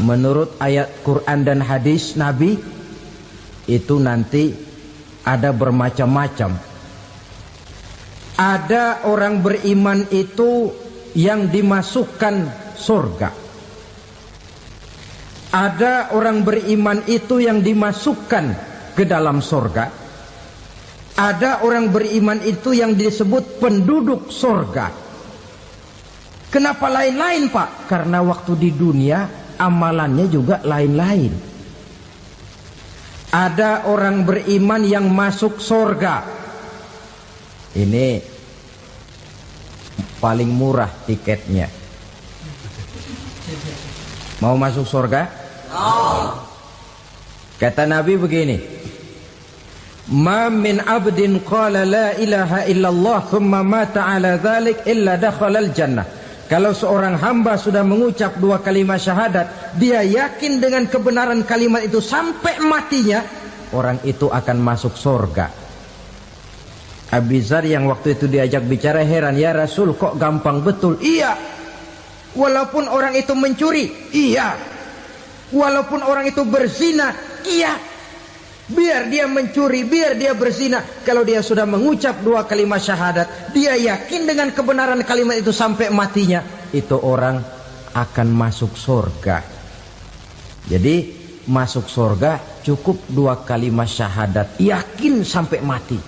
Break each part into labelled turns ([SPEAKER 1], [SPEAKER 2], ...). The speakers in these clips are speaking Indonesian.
[SPEAKER 1] menurut ayat Quran dan hadis Nabi itu nanti ada bermacam-macam. Ada orang beriman itu yang dimasukkan surga. Ada orang beriman itu yang dimasukkan ke dalam surga. Ada orang beriman itu yang disebut penduduk surga. Kenapa lain-lain, Pak? Karena waktu di dunia amalannya juga lain-lain. Ada orang beriman yang masuk surga. Ini paling murah tiketnya. Mau masuk surga? Kata Nabi begini, ma min abdin qala la ilaha illallah thumma mata ala dhalik illa dakhala al-jannah. Kalau seorang hamba sudah mengucap dua kalimat syahadat, dia yakin dengan kebenaran kalimat itu sampai matinya, orang itu akan masuk surga. Abi Dzar yang waktu itu diajak bicara heran, ya Rasul kok gampang betul? Iya. Walaupun orang itu mencuri, iya. Walaupun orang itu berzina, iya. Biar dia mencuri, biar dia berzina, kalau dia sudah mengucap dua kalimat syahadat, dia yakin dengan kebenaran kalimat itu sampai matinya, itu orang akan masuk surga. Jadi masuk surga cukup dua kalimat syahadat, yakin sampai mati,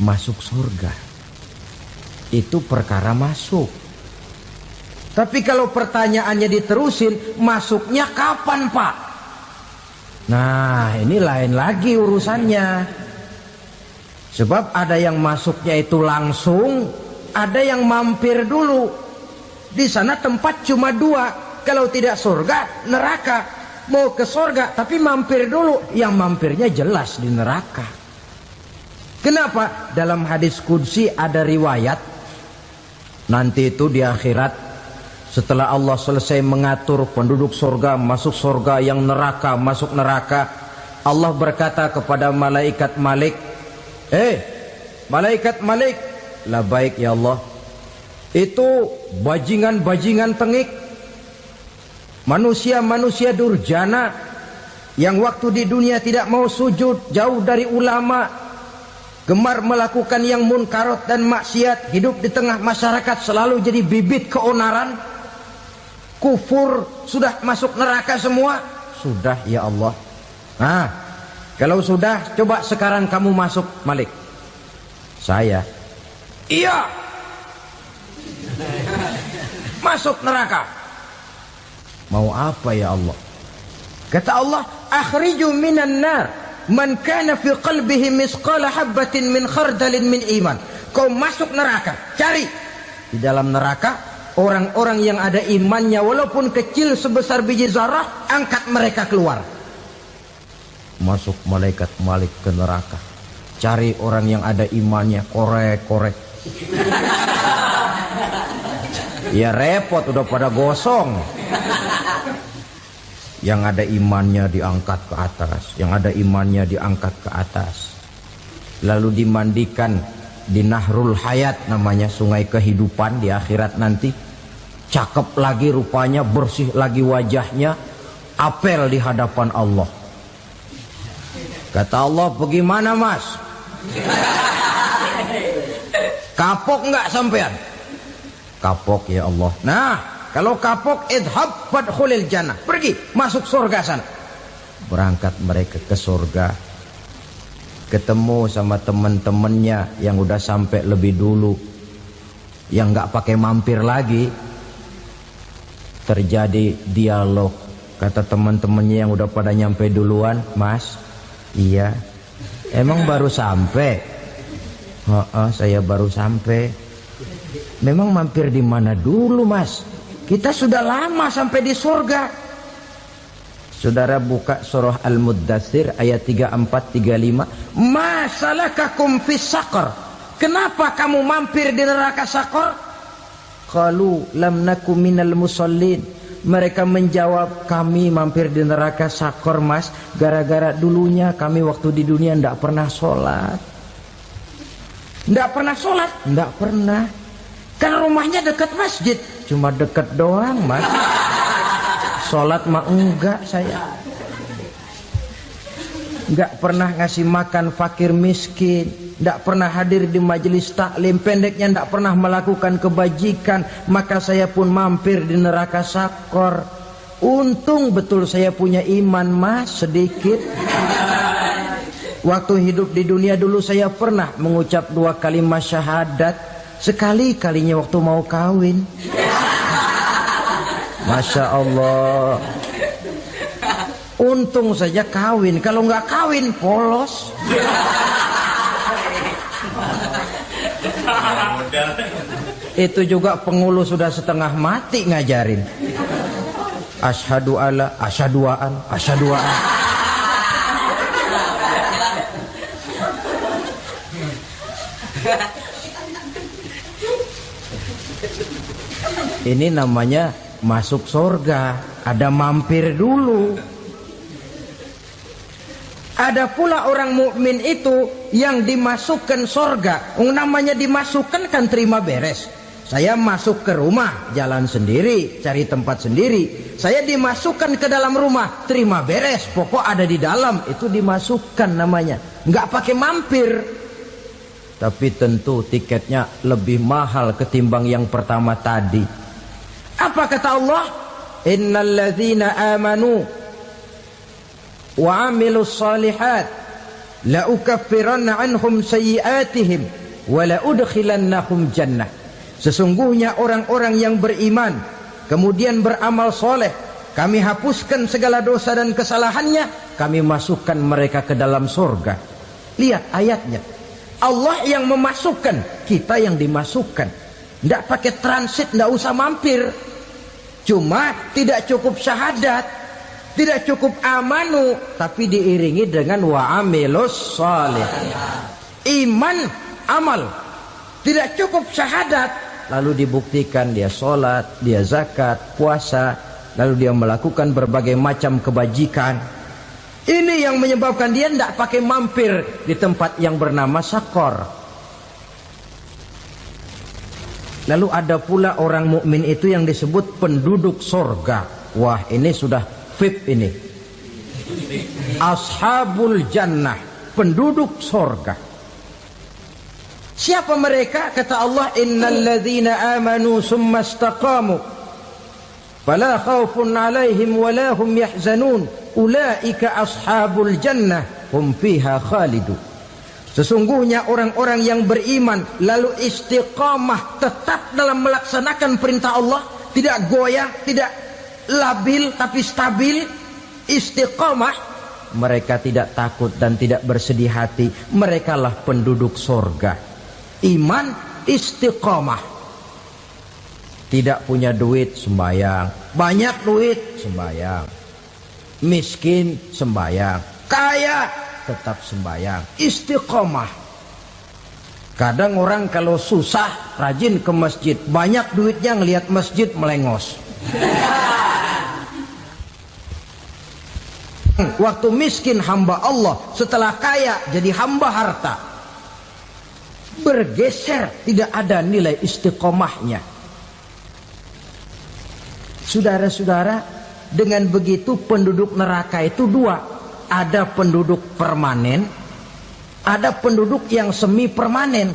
[SPEAKER 1] masuk surga. Itu perkara masuk. Tapi kalau pertanyaannya diterusin, masuknya kapan, Pak? Nah, ini lain lagi urusannya. Sebab ada yang masuknya itu langsung, ada yang mampir dulu. Di sana tempat cuma dua, kalau tidak surga, neraka. Mau ke surga tapi mampir dulu, yang mampirnya jelas di neraka. Kenapa? Dalam hadis qudsi ada riwayat, nanti itu di akhirat, setelah Allah selesai mengatur penduduk surga masuk surga, yang neraka masuk neraka, Allah berkata kepada malaikat Malik, malaikat Malik, labaik ya Allah. Itu bajingan-bajingan tengik, manusia-manusia durjana yang waktu di dunia tidak mau sujud, jauh dari ulama, gemar melakukan yang munkarat dan maksiat, hidup di tengah masyarakat selalu jadi bibit keonaran, kufur, sudah masuk neraka semua. Sudah ya Allah. Nah, kalau sudah, coba sekarang kamu masuk, Malik. Saya, iya, masuk neraka. Mau apa ya Allah? Kata Allah, akhriju minan nar man kana fi qalbihi misqala habbatin min khardalin min iman. Kau masuk neraka, cari di dalam neraka orang-orang yang ada imannya walaupun kecil sebesar biji zarah, angkat mereka keluar. Masuk malaikat Malik ke neraka, cari orang yang ada imannya, korek-korek. Ya repot, udah pada gosong. Yang ada imannya diangkat ke atas, yang ada imannya diangkat ke atas, lalu dimandikan di Nahrul Hayat, namanya sungai kehidupan di akhirat nanti. Cakep lagi rupanya, bersih lagi wajahnya, apel di hadapan Allah. Kata Allah, bagaimana mas? Kapok nggak sampean? Kapok ya Allah. Nah, kalau kapok, idhab fadkhulil jannah, pergi masuk surga sana. Berangkat mereka ke surga, ketemu sama teman-temannya yang udah sampai lebih dulu, yang nggak pakai mampir lagi. Terjadi dialog. Kata teman-temannya yang udah pada nyampe duluan, mas, iya, emang baru sampai? Saya baru sampai. Memang mampir di mana dulu mas? Kita sudah lama sampai di surga. Saudara buka surah Al-Muddatsir ayat 34-35. Ma salakakum fis saqar? Kenapa kamu mampir di neraka Saqar? Qalu lam naku minal musallin. Mereka menjawab, kami mampir di neraka Saqar mas, gara-gara dulunya kami waktu di dunia tidak pernah sholat. Tidak pernah sholat? Tidak pernah. Kan rumahnya dekat masjid. Cuma dekat doang mas. Sholat mah enggak saya. Enggak pernah ngasih makan fakir miskin, enggak pernah hadir di majelis taklim, pendeknya enggak pernah melakukan kebajikan, maka saya pun mampir di neraka sakor. Untung betul saya punya iman mas sedikit. Waktu hidup di dunia dulu saya pernah mengucap 2 kalimat syahadat, sekali-kalinya waktu mau kawin. Masya Allah. Untung saja kawin, kalau nggak kawin polos. Itu juga pengulu sudah setengah mati ngajarin. Asyhadu alla, asyaduaan, asyaduaan. Ini namanya masuk surga, ada mampir dulu. Ada pula orang mukmin itu yang dimasukkan surga. Namanya dimasukkan kan terima beres. Saya masuk ke rumah, jalan sendiri, cari tempat sendiri. Saya dimasukkan ke dalam rumah, terima beres, pokok ada di dalam, itu dimasukkan namanya. Nggak pakai mampir. Tapi tentu tiketnya lebih mahal ketimbang yang pertama tadi. Apa kata Allah? Innal ladzina amanu wa amilus salihat la ukaffiranna anhum sayyi'atihim wa la udkhilannahum jannah. Sesungguhnya orang-orang yang beriman kemudian beramal soleh, kami hapuskan segala dosa dan kesalahannya, kami masukkan mereka ke dalam surga. Lihat ayatnya, Allah yang memasukkan, kita yang dimasukkan. Tidak pakai transit, tidak usah mampir. Cuma tidak cukup syahadat, tidak cukup amanu, tapi diiringi dengan wa'amilus salih. Iman, amal. Tidak cukup syahadat, lalu dibuktikan dia sholat, dia zakat, puasa, lalu dia melakukan berbagai macam kebajikan. Ini yang menyebabkan dia tidak pakai mampir di tempat yang bernama sakor. Lalu ada pula orang mukmin itu yang disebut penduduk sorga. Wah, ini sudah VIP ini. Ashabul jannah, penduduk sorga. Siapa mereka? Kata Allah, innal ladzina amanu summa istaqamu fala khaufun 'alaihim wala hum yahzanun ulaika ashabul jannah hum fiha khalidun. Sesungguhnya orang-orang yang beriman lalu istiqamah, tetap dalam melaksanakan perintah Allah, tidak goyah, tidak labil tapi stabil, istiqamah, mereka tidak takut dan tidak bersedih hati. Merekalah penduduk sorga. Iman, istiqamah. Tidak punya duit, sembayang. Banyak duit, sembayang. Miskin, sembayang. Kaya, tetap sembayang. Istiqamah. Kadang orang kalau susah rajin ke masjid, banyak duitnya ngelihat masjid melengos. Waktu miskin hamba Allah, setelah kaya jadi hamba harta. Bergeser, tidak ada nilai istiqomahnya. Saudara-saudara, dengan begitu penduduk neraka itu dua. Ada penduduk permanen, ada penduduk yang semi permanen.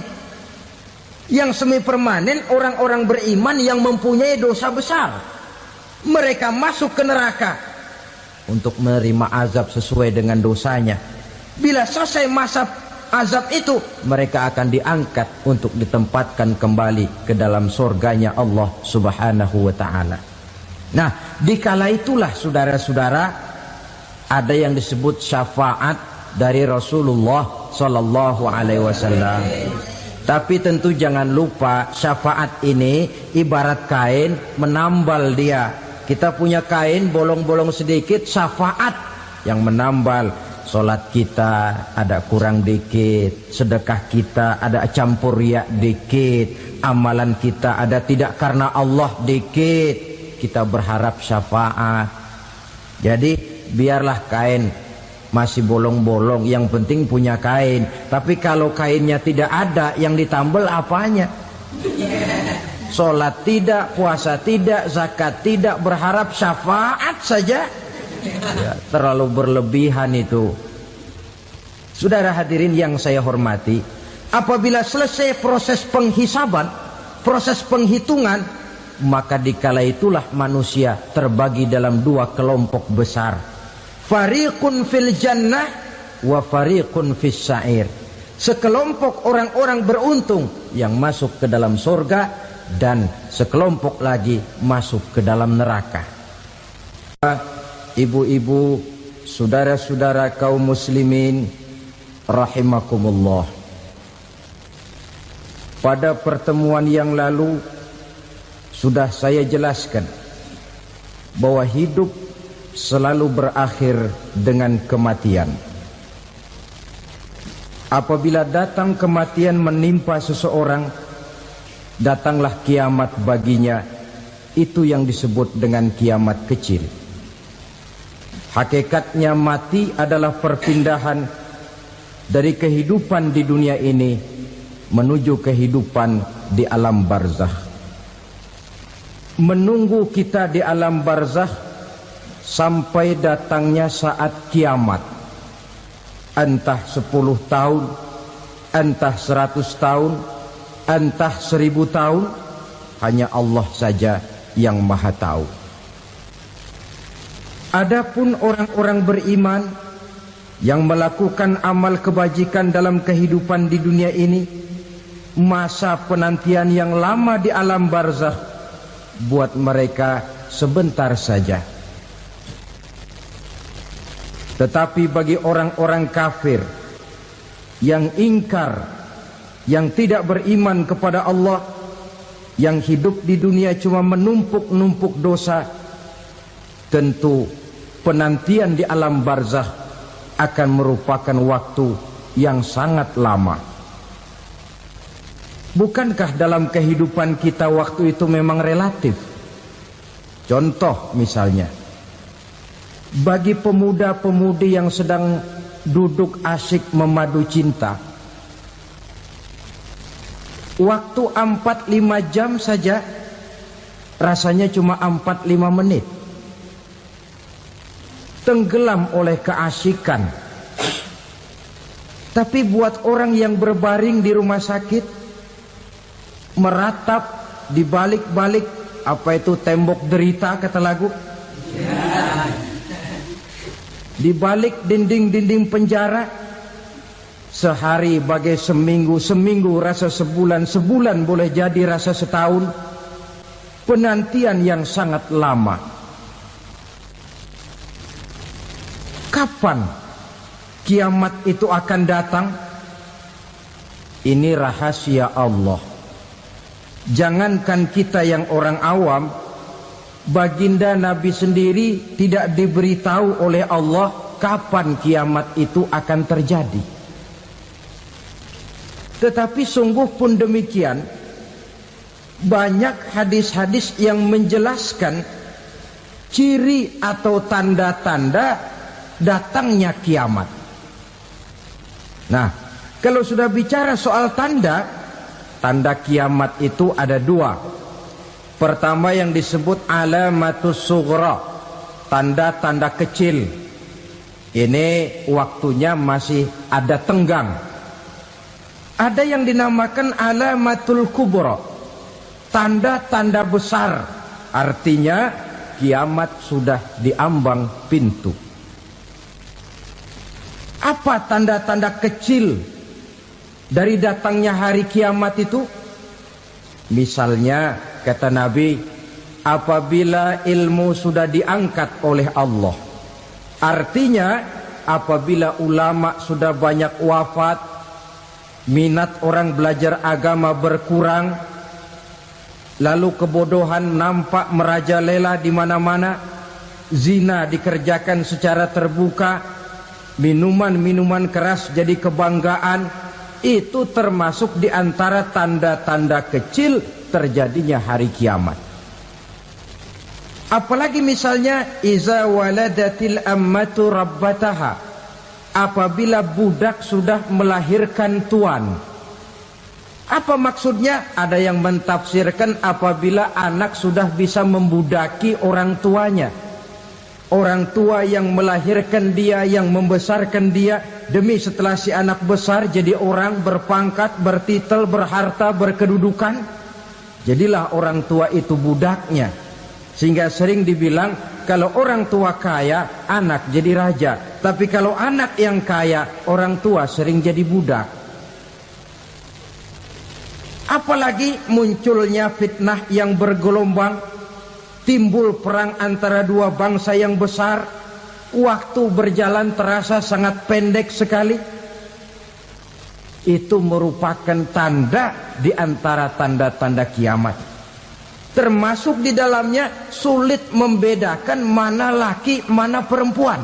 [SPEAKER 1] Yang semi permanen orang-orang beriman yang mempunyai dosa besar. Mereka masuk ke neraka untuk menerima azab sesuai dengan dosanya. Bila selesai masa azab itu, mereka akan diangkat untuk ditempatkan kembali ke dalam surganya Allah Subhanahu wa ta'ala. Nah, dikala itulah saudara-saudara, ada yang disebut syafaat dari Rasulullah Sallallahu Alaihi Wasallam. Tapi tentu jangan lupa, syafaat ini ibarat kain menambal dia. Kita punya kain bolong-bolong sedikit, syafaat yang menambal. Solat kita ada kurang dikit, sedekah kita ada campur riak dikit, amalan kita ada tidak karena Allah dikit, kita berharap syafaat. Jadi biarlah kain masih bolong-bolong, yang penting punya kain. Tapi kalau kainnya tidak ada, yang ditambal apanya? Sholat tidak, puasa tidak, zakat tidak, berharap syafaat saja. Ya, terlalu berlebihan itu. Saudara hadirin yang saya hormati, apabila selesai proses penghisaban, proses penghitungan, maka dikala itulah manusia terbagi dalam dua kelompok besar. Fariqun fil jannah wa fariqun fis sa'ir. Sekelompok orang-orang beruntung yang masuk ke dalam surga, dan sekelompok lagi masuk ke dalam neraka. Ibu-ibu, saudara-saudara kaum muslimin rahimakumullah. Pada pertemuan yang lalu sudah saya jelaskan bahwa hidup selalu berakhir dengan kematian. Apabila datang kematian menimpa seseorang, datanglah kiamat baginya. Itu yang disebut dengan kiamat kecil. Hakikatnya mati adalah perpindahan dari kehidupan di dunia ini menuju kehidupan di alam barzakh. Menunggu kita di alam barzakh sampai datangnya saat kiamat. Entah 10 tahun, entah 100 tahun, entah 1000 tahun, hanya Allah saja yang maha tahu. Adapun orang-orang beriman yang melakukan amal kebajikan dalam kehidupan di dunia ini, masa penantian yang lama di alam barzakh buat mereka sebentar saja. Tetapi bagi orang-orang kafir yang ingkar, yang tidak beriman kepada Allah, yang hidup di dunia cuma menumpuk-numpuk dosa, tentu penantian di alam barzakh akan merupakan waktu yang sangat lama. Bukankah dalam kehidupan kita waktu itu memang relatif? Contoh misalnya, bagi pemuda-pemudi yang sedang duduk asyik memadu cinta, waktu 4-5 jam saja rasanya cuma 4-5 menit. Tenggelam oleh keasikan. Tapi buat orang yang berbaring di rumah sakit, meratap di balik-balik apa itu tembok derita kata lagu, di balik dinding-dinding penjara, sehari bagai seminggu, seminggu rasa sebulan, sebulan boleh jadi rasa setahun. Penantian yang sangat lama. Kapan kiamat itu akan datang? Ini rahasia Allah. Jangankan kita yang orang awam, baginda Nabi sendiri tidak diberitahu oleh Allah kapan kiamat itu akan terjadi. Tetapi sungguh pun demikian, banyak hadis-hadis yang menjelaskan ciri atau tanda-tanda datangnya kiamat. Nah, kalau sudah bicara soal tanda, tanda kiamat itu ada dua. Pertama yang disebut alamatus sughra, tanda-tanda kecil. Ini waktunya masih ada tenggang. Ada yang dinamakan alamatul kubra, tanda-tanda besar. Artinya kiamat sudah diambang pintu. Apa tanda-tanda kecil dari datangnya hari kiamat itu? Misalnya kata Nabi, apabila ilmu sudah diangkat oleh Allah. Artinya apabila ulama sudah banyak wafat, minat orang belajar agama berkurang, lalu kebodohan nampak merajalela di mana-mana, zina dikerjakan secara terbuka, minuman-minuman keras jadi kebanggaan, itu termasuk di antara tanda-tanda kecil terjadinya hari kiamat. Apalagi misalnya iza waladatil ammatu rabbataha, apabila budak sudah melahirkan tuan. Apa maksudnya? Ada yang mentafsirkan apabila anak sudah bisa membudaki orang tuanya. Orang tua yang melahirkan dia, yang membesarkan dia, demi setelah si anak besar jadi orang berpangkat, bertitel, berharta, berkedudukan, jadilah orang tua itu budaknya. Sehingga sering dibilang kalau orang tua kaya, anak jadi raja. Tapi kalau anak yang kaya, orang tua sering jadi budak. Apalagi munculnya fitnah yang bergelombang, timbul perang antara dua bangsa yang besar, waktu berjalan terasa sangat pendek sekali. Itu merupakan tanda di antara tanda-tanda kiamat. Termasuk di dalamnya sulit membedakan mana laki, mana perempuan.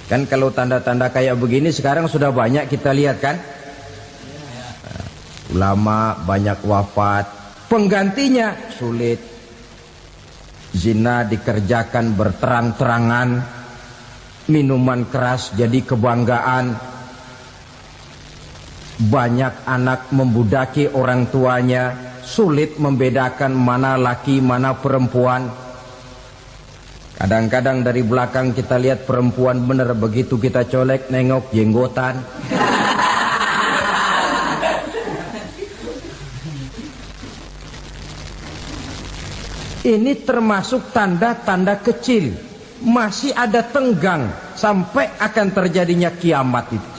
[SPEAKER 1] Kan kalau tanda-tanda kayak begini sekarang sudah banyak kita lihat kan. Ulama banyak wafat, penggantinya sulit. Zina dikerjakan berterang-terangan, minuman keras jadi kebanggaan. Banyak anak membudaki orang tuanya, sulit membedakan mana laki mana perempuan. Kadang-kadang dari belakang kita lihat perempuan bener, begitu kita colek nengok jenggotan. Ini termasuk tanda-tanda kecil. Masih ada tenggang sampai akan terjadinya kiamat itu.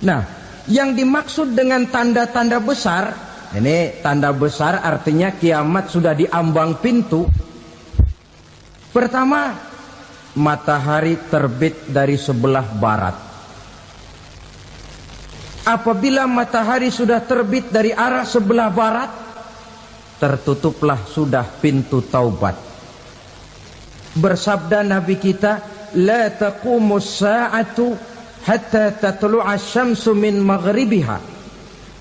[SPEAKER 1] Nah, yang dimaksud dengan tanda-tanda besar, ini tanda besar artinya kiamat sudah diambang pintu. Pertama, matahari terbit dari sebelah barat. Apabila matahari sudah terbit dari arah sebelah barat, tertutuplah sudah pintu taubat. Bersabda Nabi kita, la taqumus sa'atu hatta tatlu'a syamsu min maghribiha.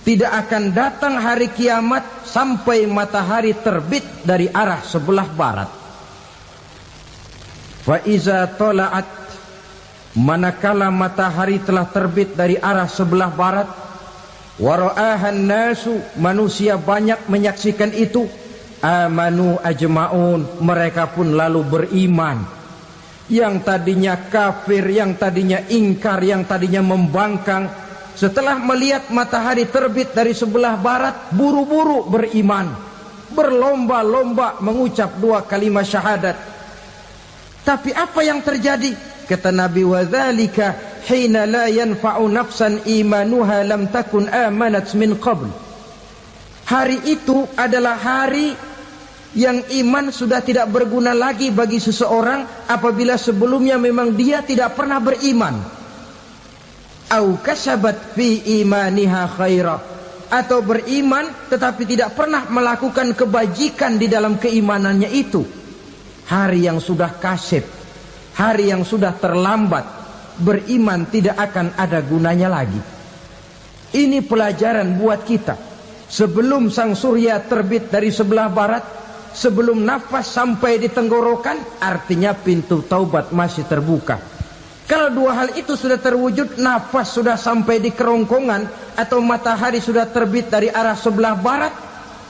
[SPEAKER 1] Tidak akan datang hari kiamat sampai matahari terbit dari arah sebelah barat. Fa iza tala'at, manakala matahari telah terbit dari arah sebelah barat, wara'ahan nasu, manusia banyak menyaksikan itu, amanu ajma'un, mereka pun lalu beriman. Yang tadinya kafir, yang tadinya ingkar, yang tadinya membangkang, setelah melihat matahari terbit dari sebelah barat, buru-buru beriman, berlomba-lomba mengucap dua kalimat syahadat. Tapi apa yang terjadi? Kata Nabi, wadzalika hina la yanfa'u nafsan imanuha lam takun amanat min qabl. Hari itu adalah hari yang iman sudah tidak berguna lagi bagi seseorang apabila sebelumnya memang dia tidak pernah beriman. Au kasabat fi imaniha khaira, atau beriman tetapi tidak pernah melakukan kebajikan di dalam keimanannya itu. Hari yang sudah kasib, hari yang sudah terlambat, beriman tidak akan ada gunanya lagi. Ini pelajaran buat kita. Sebelum sang surya terbit dari sebelah barat, sebelum nafas sampai di tenggorokan, artinya pintu taubat masih terbuka. Kalau dua hal itu sudah terwujud, nafas sudah sampai di kerongkongan, atau matahari sudah terbit dari arah sebelah barat,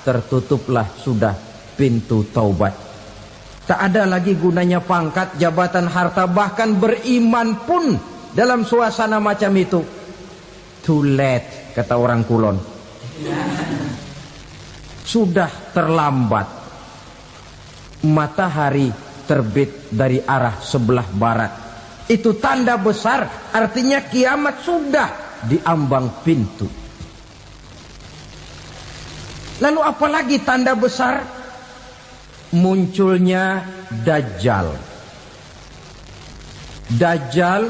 [SPEAKER 1] tertutuplah sudah pintu taubat. Tak ada lagi gunanya pangkat, jabatan, harta, bahkan beriman pun dalam suasana macam itu. Too late, kata orang Kulon. Sudah terlambat. Matahari terbit dari arah sebelah barat. Itu tanda besar, artinya kiamat sudah diambang pintu. Lalu apalagi tanda besar? Munculnya Dajjal. Dajjal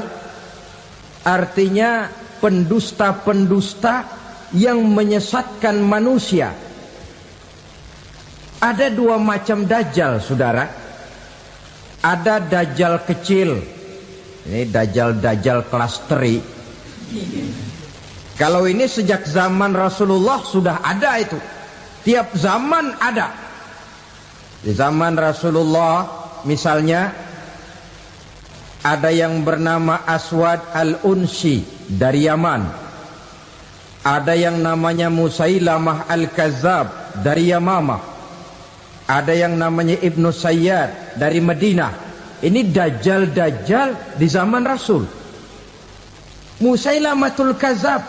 [SPEAKER 1] artinya pendusta-pendusta yang menyesatkan manusia. Ada dua macam Dajjal, saudara. Ada Dajjal kecil. Ini Dajjal kelas 3. Kalau ini sejak zaman Rasulullah sudah ada itu. Tiap zaman ada. Di zaman Rasulullah misalnya ada yang bernama Aswad al-Unsi dari Yaman. Ada yang namanya Musailamah Al-Kazzab dari Yamamah. Ada yang namanya Ibnu Sayyad dari Madinah. Ini dajjal-dajjal di zaman Rasul. Musailamatul Kazzab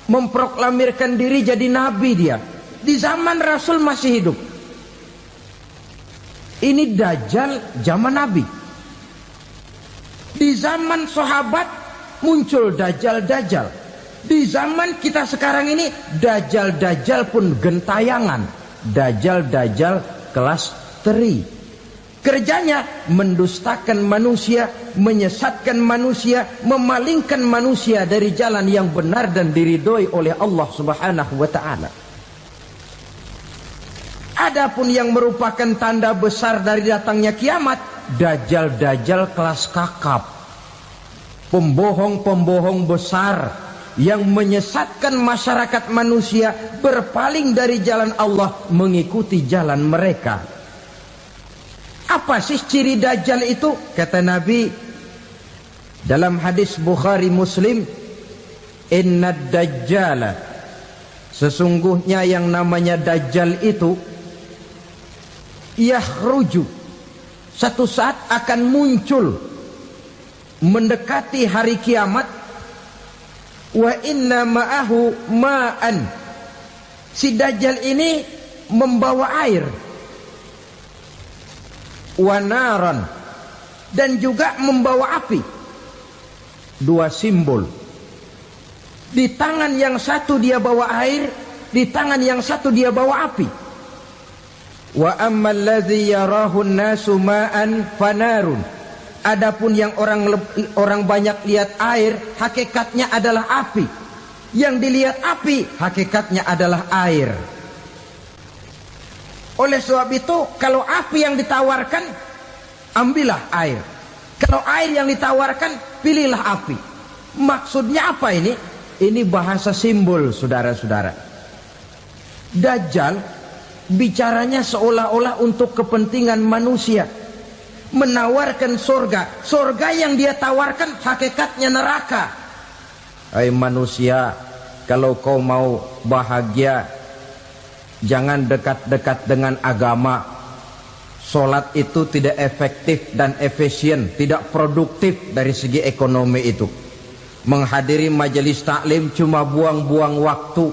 [SPEAKER 1] memproklamirkan diri jadi nabi dia. Di zaman Rasul masih hidup. Ini dajjal zaman Nabi. Di zaman sahabat muncul dajjal-dajjal. Di zaman kita sekarang ini dajjal-dajjal pun gentayangan. Dajjal-dajjal kelas teri. Kerjanya mendustakan manusia, menyesatkan manusia, memalingkan manusia dari jalan yang benar dan diridhoi oleh Allah Subhanahu wa taala. Adapun yang merupakan tanda besar dari datangnya kiamat, dajjal-dajjal kelas kakap. Pembohong-pembohong besar yang menyesatkan masyarakat manusia berpaling dari jalan Allah mengikuti jalan mereka. Apa sih ciri dajjal itu? Kata Nabi dalam hadis Bukhari Muslim, "Innad dajjala", sesungguhnya yang namanya dajjal itu yakhruju, satu saat akan muncul mendekati hari kiamat. Wa inna ma'ahu ma'an, si dajjal ini membawa air. Wa naran, dan juga membawa api. Dua simbol. Di tangan yang satu dia bawa air, di tangan yang satu dia bawa api. Wa ammal ladzi yarahu an-nasu ma'an fanarun. Adapun yang orang banyak lihat air, hakikatnya adalah api. Yang dilihat api, hakikatnya adalah air. Oleh sebab itu, kalau api yang ditawarkan, ambillah air. Kalau air yang ditawarkan, pilihlah api. Maksudnya apa ini? Ini bahasa simbol, saudara-saudara. Dajjal bicaranya seolah-olah untuk kepentingan manusia, menawarkan surga. Surga yang dia tawarkan hakikatnya neraka. Hai manusia, kalau kau mau bahagia, jangan dekat-dekat dengan agama. Solat itu tidak efektif dan efisien, tidak produktif dari segi ekonomi itu. Menghadiri majelis taklim cuma buang-buang waktu.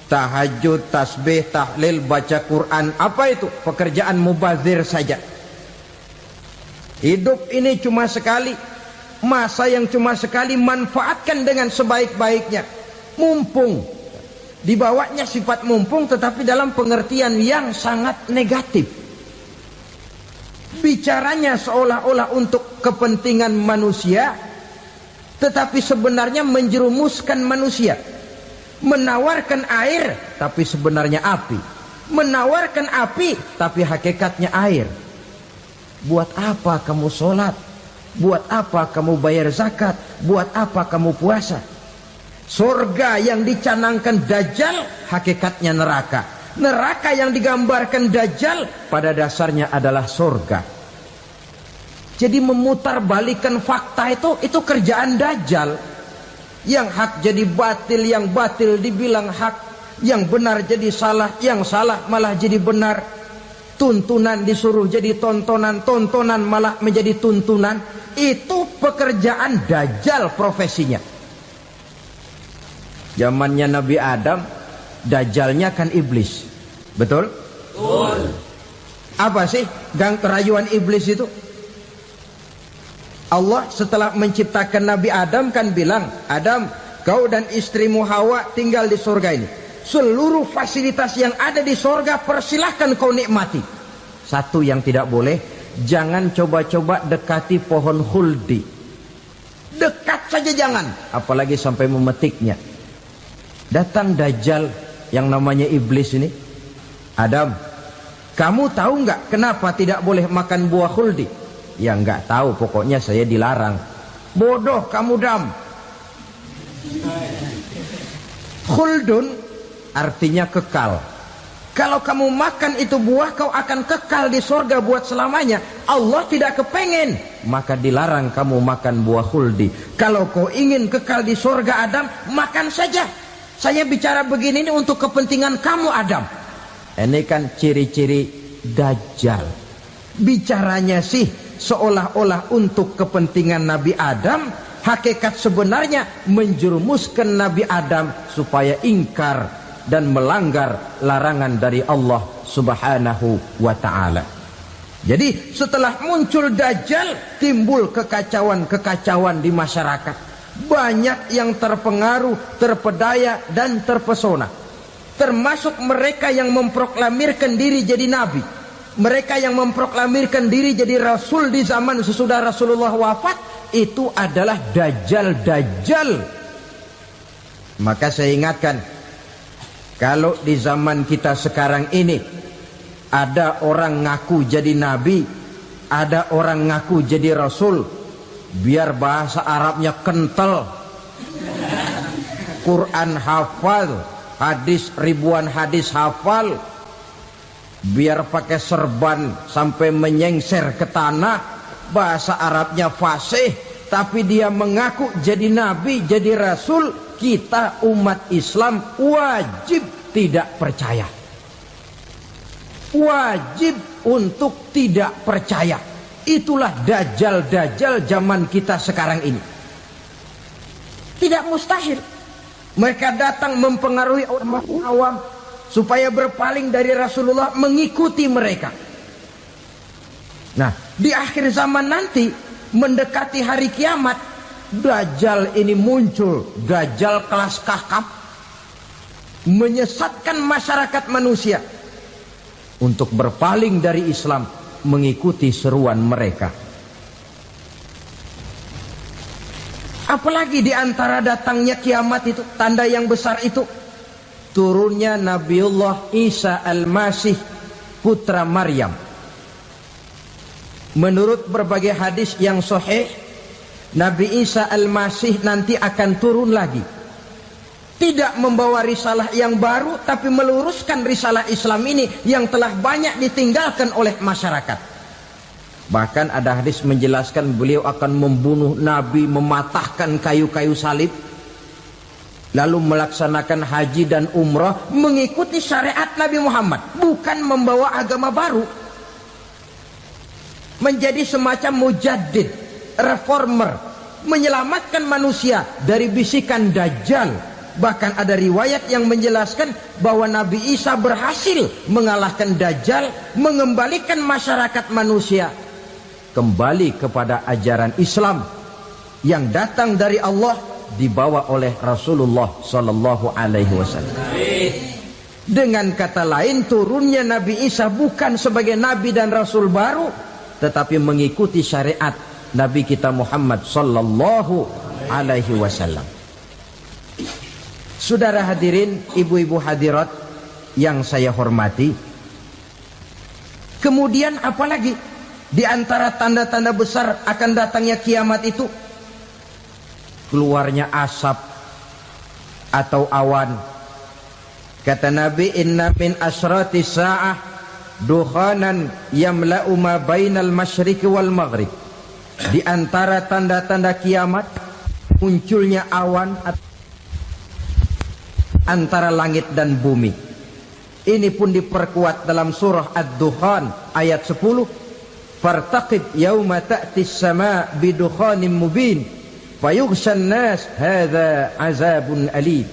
[SPEAKER 1] Tahajud, tasbih, tahlil, baca Quran, apa itu? Pekerjaan mubazir saja. Hidup ini cuma sekali, masa yang cuma sekali, manfaatkan dengan sebaik-baiknya. Mumpung, dibawanya sifat mumpung tetapi dalam pengertian yang sangat negatif. Bicaranya seolah-olah untuk kepentingan manusia, tetapi sebenarnya menjerumuskan manusia. Menawarkan air, tapi sebenarnya api. Menawarkan api, tapi hakikatnya air. Buat apa kamu sholat? Buat apa kamu bayar zakat? Buat apa kamu puasa? Surga yang dicanangkan Dajjal, hakikatnya neraka. Neraka yang digambarkan Dajjal, pada dasarnya adalah surga. Jadi memutarbalikan fakta itu kerjaan Dajjal. Yang hak jadi batil, yang batil dibilang hak, yang benar jadi salah, yang salah malah jadi benar. Tuntunan disuruh jadi tontonan, tontonan malah menjadi tuntunan. Itu pekerjaan Dajjal profesinya. Zamannya Nabi Adam, Dajjalnya kan iblis. Betul? Betul. Apa sih gang kerayuan iblis itu? Allah setelah menciptakan Nabi Adam kan bilang, Adam, kau dan istrimu Hawa tinggal di surga ini. Seluruh fasilitas yang ada di surga persilahkan kau nikmati. Satu yang tidak boleh, jangan coba-coba dekati pohon khuldi. Dekat saja jangan, apalagi sampai memetiknya. Datang Dajjal yang namanya iblis ini. Adam, kamu tahu nggak kenapa tidak boleh makan buah khuldi? Ya nggak tahu, pokoknya saya dilarang. Bodoh kamu Dam. Khuldun artinya kekal. Kalau kamu makan itu buah, kau akan kekal di surga buat selamanya. Allah tidak kepengen, maka dilarang kamu makan buah khuldi. Kalau kau ingin kekal di surga Adam, makan saja. Saya bicara begini ini untuk kepentingan kamu Adam. Ini kan ciri-ciri Dajjal. Bicaranya sih seolah-olah untuk kepentingan Nabi Adam, hakikat sebenarnya menjerumuskan Nabi Adam supaya ingkar dan melanggar larangan dari Allah Subhanahu wa ta'ala. Jadi setelah muncul Dajjal, timbul kekacauan-kekacauan di masyarakat. Banyak yang terpengaruh, terpedaya dan terpesona. Termasuk mereka yang memproklamirkan diri jadi nabi. Mereka yang memproklamirkan diri jadi rasul di zaman sesudah Rasulullah wafat. Itu adalah Dajjal-Dajjal. Maka saya ingatkan, kalau di zaman kita sekarang ini ada orang ngaku jadi nabi, ada orang ngaku jadi rasul, biar bahasa Arabnya kental, Quran hafal, hadis ribuan hadis hafal, biar pakai serban sampai menyengser ke tanah, bahasa Arabnya fasih, tapi dia mengaku jadi nabi, jadi rasul, kita umat Islam wajib tidak percaya. Wajib untuk tidak percaya. Itulah Dajjal-Dajjal zaman kita sekarang ini. Tidak mustahil mereka datang mempengaruhi orang awam supaya berpaling dari Rasulullah, mengikuti mereka. Nah, di akhir zaman nanti, mendekati hari kiamat, Dajjal ini muncul. Dajjal kelas kakap, menyesatkan masyarakat manusia untuk berpaling dari Islam, mengikuti seruan mereka. Apalagi di antara datangnya kiamat itu, tanda yang besar itu, turunnya Nabiullah Isa Al-Masih, putra Maryam. Menurut berbagai hadis yang sahih, Nabi Isa Al-Masih nanti akan turun lagi. Tidak membawa risalah yang baru, tapi meluruskan risalah Islam ini yang telah banyak ditinggalkan oleh masyarakat. Bahkan ada hadis menjelaskan beliau akan membunuh Nabi, mematahkan kayu-kayu salib, lalu melaksanakan haji dan umrah mengikuti syariat Nabi Muhammad, bukan membawa agama baru. Menjadi semacam mujaddid, reformer, menyelamatkan manusia dari bisikan Dajjal. Bahkan ada riwayat yang menjelaskan bahwa Nabi Isa berhasil mengalahkan Dajjal, mengembalikan masyarakat manusia kembali kepada ajaran Islam yang datang dari Allah, dibawa oleh Rasulullah Sallallahu Alaihi Wasallam. Dengan kata lain, turunnya Nabi Isa bukan sebagai Nabi dan Rasul baru, tetapi mengikuti syariat Nabi kita Muhammad Sallallahu Alaihi Wasallam. Saudara hadirin, ibu-ibu hadirat yang saya hormati, kemudian apalagi di antara tanda-tanda besar akan datangnya kiamat itu? Keluarnya asap atau awan. Kata Nabi, inna min asyrati sa'ah dukhanan yamla'u ma bainal masyriqi wal maghrib. Di antara tanda-tanda kiamat, munculnya awan antara langit dan bumi. Ini pun diperkuat dalam surah Ad-Dukhan ayat 10. Fartaqib yauma ta'tis sama bidukhanin mubin fayughshan nas hadza azabun alim.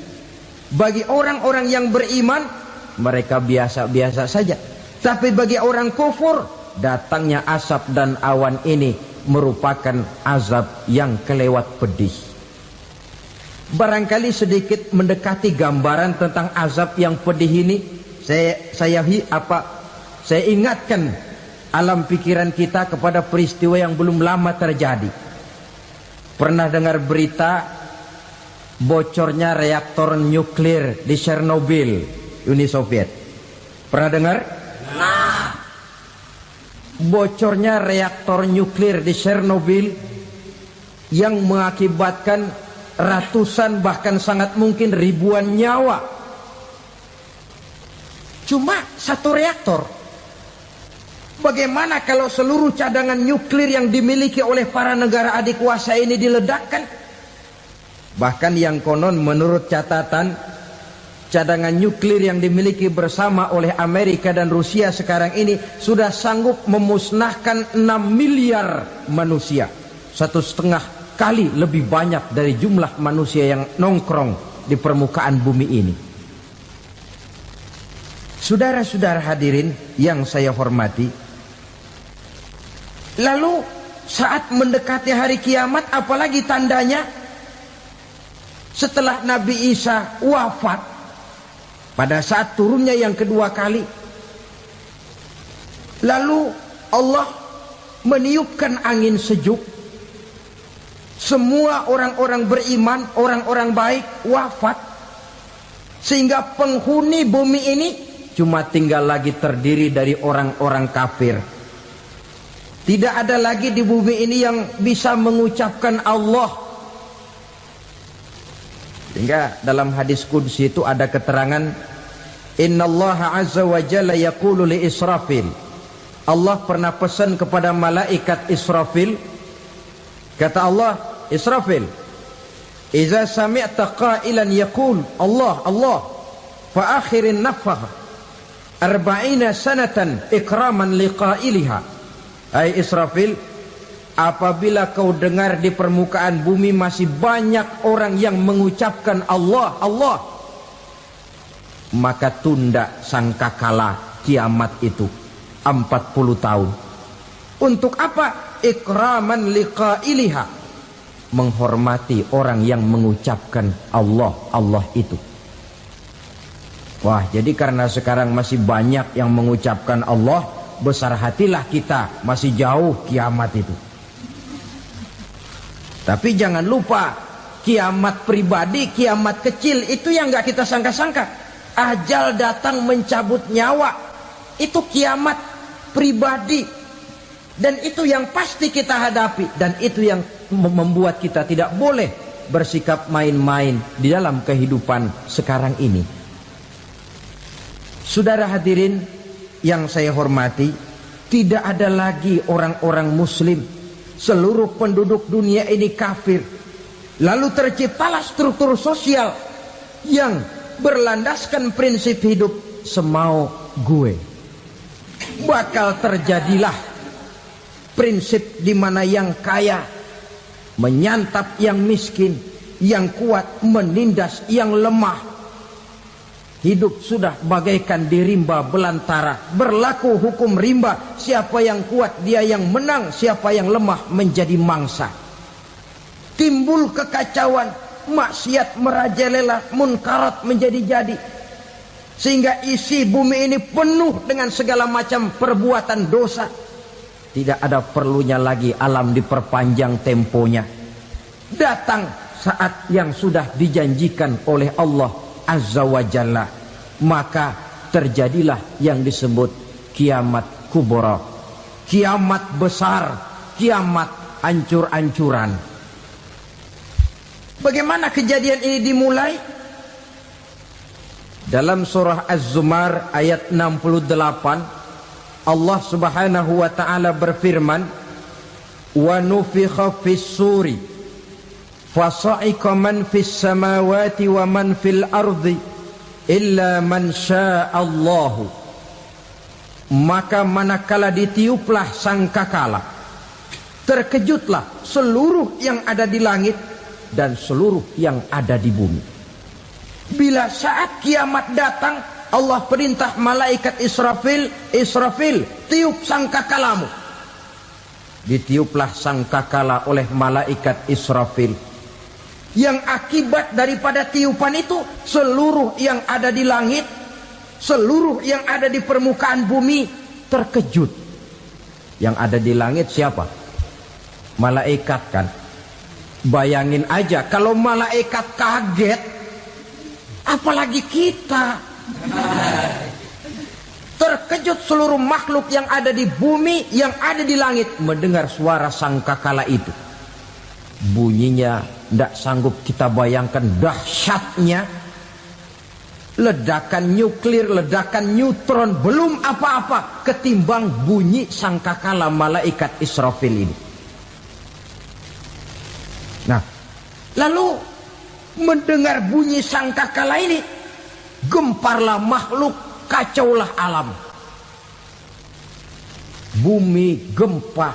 [SPEAKER 1] Bagi orang-orang yang beriman, mereka biasa-biasa saja. Tapi bagi orang kufur, datangnya asap dan awan ini merupakan azab yang kelewat pedih. Barangkali sedikit mendekati gambaran tentang azab yang pedih ini, saya ingatkan alam pikiran kita kepada peristiwa yang belum lama terjadi. Pernah dengar berita bocornya reaktor nuklir di Chernobyl, Uni Soviet? Pernah dengar? Bocornya reaktor nuklir di Chernobyl yang mengakibatkan ratusan bahkan sangat mungkin ribuan nyawa. Cuma satu reaktor. Bagaimana kalau seluruh cadangan nuklir yang dimiliki oleh para negara adik kuasa ini diledakkan? Bahkan yang konon menurut catatan cadangan nuklir yang dimiliki bersama oleh Amerika dan Rusia sekarang ini sudah sanggup memusnahkan 6 miliar manusia, 1,5 kali lebih banyak dari jumlah manusia yang nongkrong di permukaan bumi ini. Saudara-saudara hadirin yang saya hormati, lalu saat mendekati hari kiamat, apalagi tandanya setelah Nabi Isa wafat, pada saat turunnya yang kedua kali, lalu Allah meniupkan angin sejuk. Semua orang-orang beriman, orang-orang baik wafat, sehingga penghuni bumi ini cuma tinggal lagi terdiri dari orang-orang kafir. Tidak ada lagi di bumi ini yang bisa mengucapkan Allah. Sehingga dalam hadis qudsi itu ada keterangan, innallaha azza wa jalla yaqulu li Israfil. Allah pernah pesan kepada malaikat Israfil, kata Allah, Israfil, idza sami'ta qailan yaqul Allah Allah fa akhirin nafakh 40 sanatan ikraman liqailiha. Hai Israfil, apabila kau dengar di permukaan bumi masih banyak orang yang mengucapkan Allah Allah, maka tunda sangkakala kiamat itu 40 tahun. Untuk apa? Ikraman liqailiha, menghormati orang yang mengucapkan Allah Allah itu. Wah, jadi karena sekarang masih banyak yang mengucapkan Allah, besar hatilah kita, masih jauh kiamat itu. Tapi jangan lupa, kiamat pribadi, kiamat kecil itu yang gak kita sangka-sangka. Ajal datang mencabut nyawa, itu kiamat pribadi. Dan itu yang pasti kita hadapi. Dan itu yang membuat kita tidak boleh bersikap main-main di dalam kehidupan sekarang ini. Saudara hadirin yang saya hormati, tidak ada lagi orang-orang muslim. Seluruh penduduk dunia ini kafir. Lalu terciptalah struktur sosial yang berlandaskan prinsip hidup semau gue. Bakal terjadilah prinsip di mana yang kaya menyantap yang miskin, yang kuat menindas yang lemah. Hidup sudah bagaikan di rimba belantara. Berlaku hukum rimba. Siapa yang kuat dia yang menang, siapa yang lemah menjadi mangsa. Timbul kekacauan, maksiat merajalela, munkarat menjadi-jadi. Sehingga isi bumi ini penuh dengan segala macam perbuatan dosa. Tidak ada perlunya lagi alam diperpanjang temponya. Datang saat yang sudah dijanjikan oleh Allah Azza wa Jalla, maka terjadilah yang disebut kiamat kubra, kiamat besar, kiamat ancur-ancuran. Bagaimana kejadian ini dimulai? Dalam surah Az-Zumar ayat 68, Allah Subhanahu wa taala berfirman, wa nufikha fis suri fasa'iqa man fis samawati wa man fil ardi illa man sya'allahu. Maka manakala ditiuplah sangkakala, terkejutlah seluruh yang ada di langit dan seluruh yang ada di bumi. Bila saat kiamat datang, Allah perintah malaikat Israfil, Israfil, tiup sangkakalamu. Ditiuplah sangkakala oleh malaikat Israfil. Yang akibat daripada tiupan itu, seluruh yang ada di langit, seluruh yang ada di permukaan bumi terkejut. Yang ada di langit siapa? Malaikat kan. Bayangin aja kalau malaikat kaget, apalagi kita. Terkejut seluruh makhluk yang ada di bumi, yang ada di langit mendengar suara sangkakala itu. Bunyinya tidak sanggup kita bayangkan dahsyatnya. Ledakan nuklir, ledakan neutron, belum apa-apa ketimbang bunyi sangkakala malaikat Israfil ini. Nah, lalu mendengar bunyi sangkakala ini, gemparlah makhluk, kacaulah alam. Bumi gempa,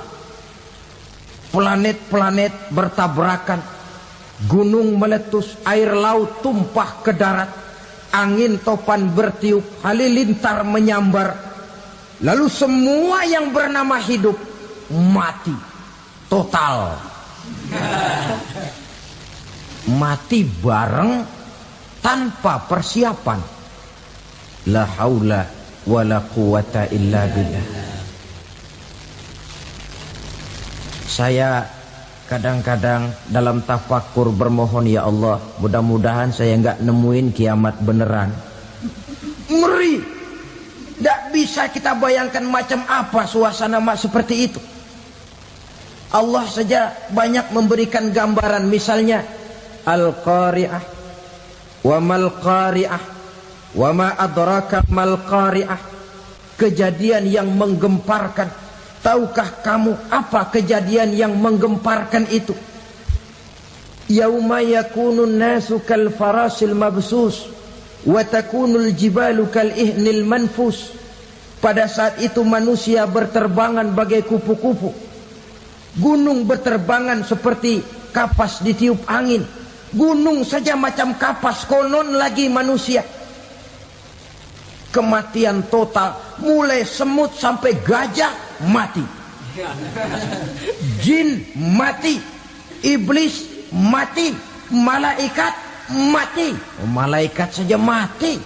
[SPEAKER 1] planet-planet bertabrakan, gunung meletus, air laut tumpah ke darat, angin topan bertiup, halilintar menyambar. Lalu semua yang bernama hidup mati total. Mati bareng tanpa persiapan. La haula wala quwata illa billah. Saya kadang-kadang dalam tafakur bermohon, ya Allah, mudah-mudahan saya enggak nemuin kiamat beneran. Ngeri. Tidak bisa kita bayangkan macam apa suasana seperti itu. Allah saja banyak memberikan gambaran, misalnya Al-Qari'ah, wa mal qari'ah, wa ma adraka mal qari'ah. Kejadian yang menggemparkan. Tahukah kamu apa kejadian yang menggemparkan itu? Yauma yakunun nasu kal farasil mabsus wa takunul jibalu kal ihnil manfus. Pada saat itu manusia berterbangan bagai kupu-kupu. Gunung berterbangan seperti kapas ditiup angin. Gunung saja macam kapas, konon lagi manusia. Kematian total, mulai semut sampai gajah mati, jin mati, iblis mati, malaikat mati. Malaikat saja mati.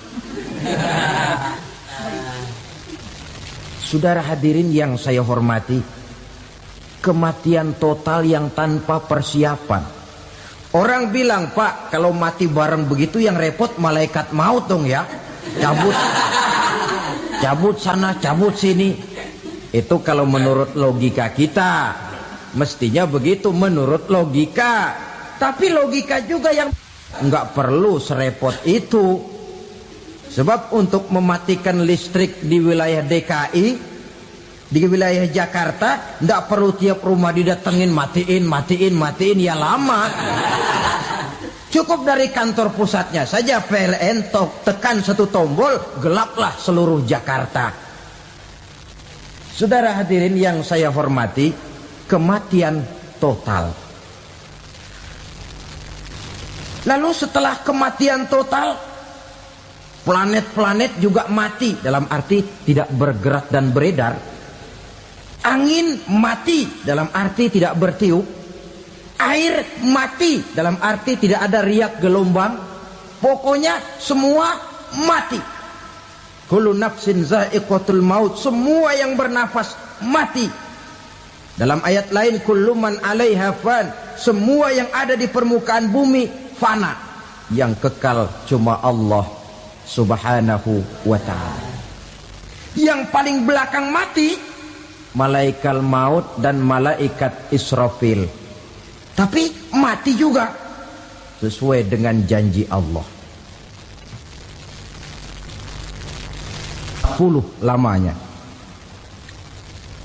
[SPEAKER 1] Saudara hadirin yang saya hormati, kematian total yang tanpa persiapan. Orang bilang, Pak, kalau mati bareng begitu yang repot malaikat maut dong ya. Cabut sana, cabut sini. Itu kalau menurut logika kita, mestinya begitu menurut logika. Tapi logika juga yang nggak perlu serepot itu. Sebab untuk mematikan listrik di wilayah DKI, di wilayah Jakarta, nggak perlu tiap rumah didatengin, matiin, ya lama. Cukup dari kantor pusatnya saja PLN, tekan satu tombol, gelaplah seluruh Jakarta. Saudara hadirin yang saya hormati, kematian total. Lalu setelah kematian total, planet-planet juga mati, dalam arti tidak bergerak dan beredar. Angin mati, dalam arti tidak bertiup. Air mati, dalam arti tidak ada riak gelombang. Pokoknya semua mati. Kullu nafsin za'iqatul maut. Semua yang bernafas mati. Dalam ayat lain, kullu man 'alaiha fan. Semua yang ada di permukaan bumi fana. Yang kekal cuma Allah Subhanahu wa ta'ala. Yang paling belakang mati malaikat maut dan malaikat Israfil. Tapi mati juga sesuai dengan janji Allah. 10 lamanya.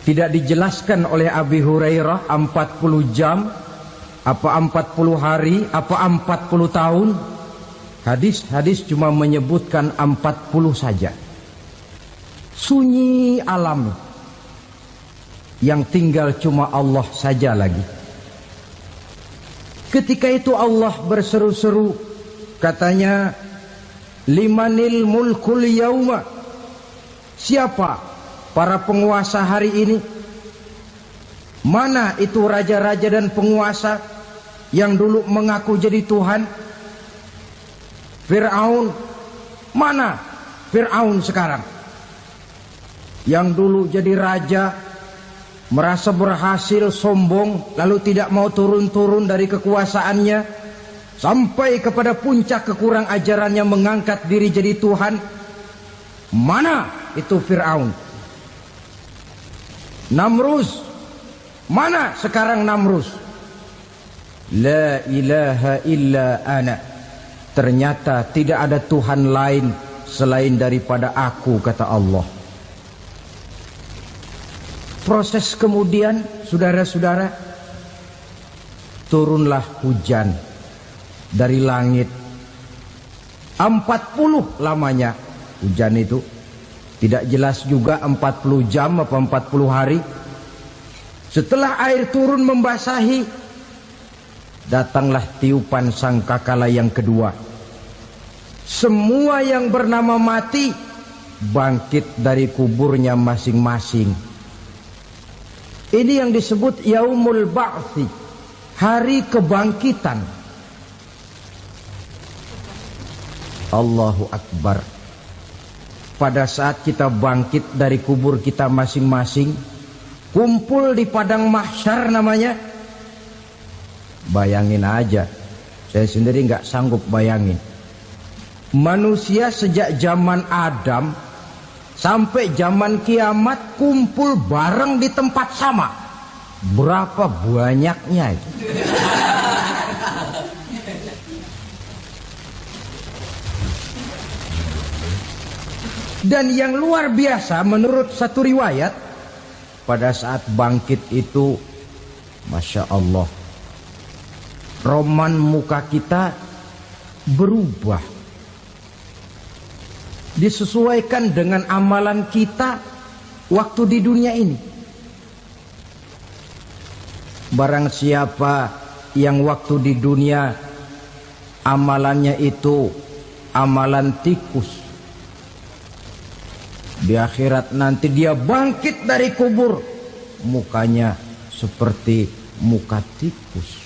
[SPEAKER 1] Tidak dijelaskan oleh Abi Hurairah 40 jam, apa 40 hari, apa 40 tahun. Hadis-hadis cuma menyebutkan 40 saja. Sunyi alam. Yang tinggal cuma Allah saja lagi. Ketika itu Allah berseru-seru, katanya, limanil mulkul yauma. Siapa para penguasa hari ini? Mana itu raja-raja dan penguasa yang dulu mengaku jadi Tuhan? Fir'aun. Mana Fir'aun sekarang? Yang dulu jadi raja, merasa berhasil, sombong, lalu tidak mau turun-turun dari kekuasaannya, sampai kepada puncak kekurang ajarannya mengangkat diri jadi Tuhan. Mana itu Fir'aun? Namrus. Mana sekarang Namrus? La ilaha illa ana. Ternyata tidak ada Tuhan lain selain daripada aku, kata Allah. Proses kemudian, saudara-saudara, turunlah hujan dari langit. 40 lamanya hujan itu. Tidak jelas juga 40 jam apa 40 hari. Setelah air turun membasahi, datanglah tiupan sangkakala yang kedua. Semua yang bernama mati bangkit dari kuburnya masing-masing. Ini yang disebut Yaumul Ba'thi, hari kebangkitan. Allahu Akbar. Pada saat kita bangkit dari kubur kita masing-masing, kumpul di padang mahsyar namanya. Bayangin aja, saya sendiri nggak sanggup bayangin. Manusia sejak zaman Adam sampai zaman kiamat kumpul bareng di tempat sama. Berapa banyaknya itu? Dan yang luar biasa menurut satu riwayat, pada saat bangkit itu, Masya Allah, roman muka kita berubah, disesuaikan dengan amalan kita waktu di dunia ini. Barang siapa yang waktu di dunia amalannya itu amalan tikus, di akhirat nanti dia bangkit dari kubur, mukanya seperti muka tikus.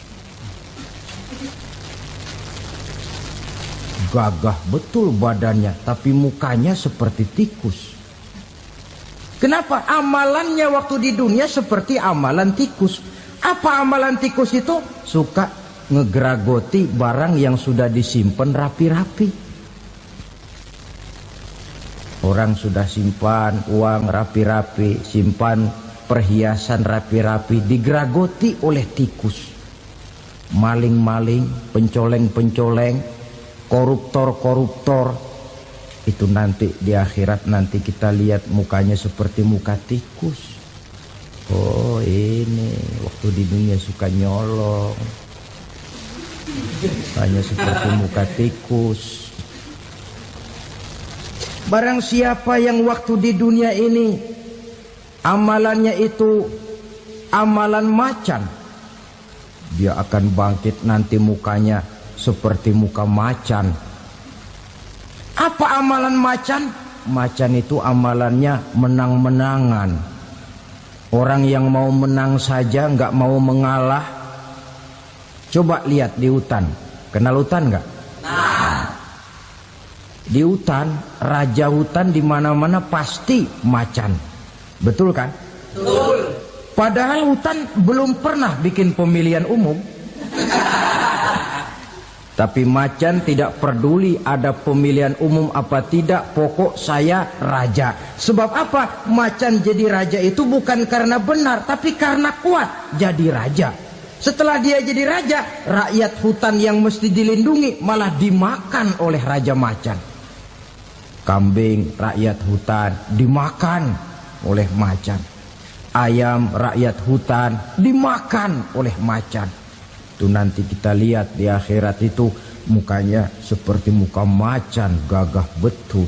[SPEAKER 1] Gagah betul badannya, tapi mukanya seperti tikus. Kenapa? Amalannya waktu di dunia seperti amalan tikus. Apa amalan tikus itu? Suka ngegeragoti barang yang sudah disimpan rapi-rapi. Orang sudah simpan uang rapi-rapi, simpan perhiasan rapi-rapi, digeragoti oleh tikus. Maling-maling, pencoleng-pencoleng, koruptor-koruptor. Itu nanti di akhirat nanti kita lihat mukanya seperti muka tikus. Oh ini waktu di dunia suka nyolong, mukanya seperti muka tikus. Barang siapa yang waktu di dunia ini amalannya itu amalan macan, dia akan bangkit nanti mukanya seperti muka macan. Apa amalan macan? Macan itu amalannya menang-menangan. Orang yang mau menang saja, nggak mau mengalah. Coba lihat di hutan. Kenal hutan nggak? Di hutan, raja hutan di mana-mana pasti macan. Betul kan? Betul. Padahal hutan belum pernah bikin pemilihan umum. Tapi macan tidak peduli ada pemilihan umum apa tidak, pokok saya raja. Sebab apa? Macan jadi raja itu bukan karena benar, tapi karena kuat jadi raja. Setelah dia jadi raja, rakyat hutan yang mesti dilindungi malah dimakan oleh raja macan. Kambing rakyat hutan dimakan oleh macan. Ayam rakyat hutan dimakan oleh macan. Itu nanti kita lihat di akhirat itu mukanya seperti muka macan, gagah betul.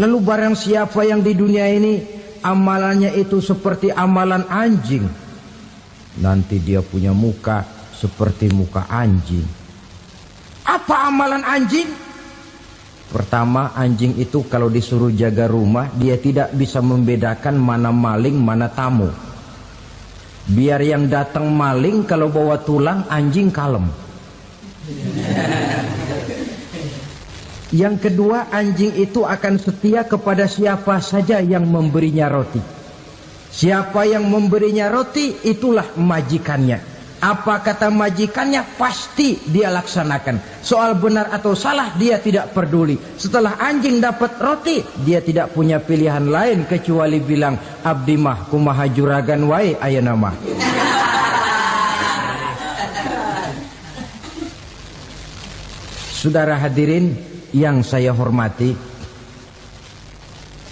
[SPEAKER 1] Lalu barang siapa yang di dunia ini amalannya itu seperti amalan anjing, nanti dia punya muka seperti muka anjing. Apa amalan anjing? Pertama, anjing itu kalau disuruh jaga rumah, dia tidak bisa membedakan mana maling, mana tamu. Biar yang datang maling, kalau bawa tulang, anjing kalem. Yang kedua, anjing itu akan setia kepada siapa saja yang memberinya roti. Siapa yang memberinya roti, itulah majikannya. Apa kata majikannya pasti dia laksanakan. Soal benar atau salah dia tidak peduli. Setelah anjing dapat roti, dia tidak punya pilihan lain kecuali bilang, abdi mah kumaha juragan wae ayeuna mah. Saudara hadirin yang saya hormati,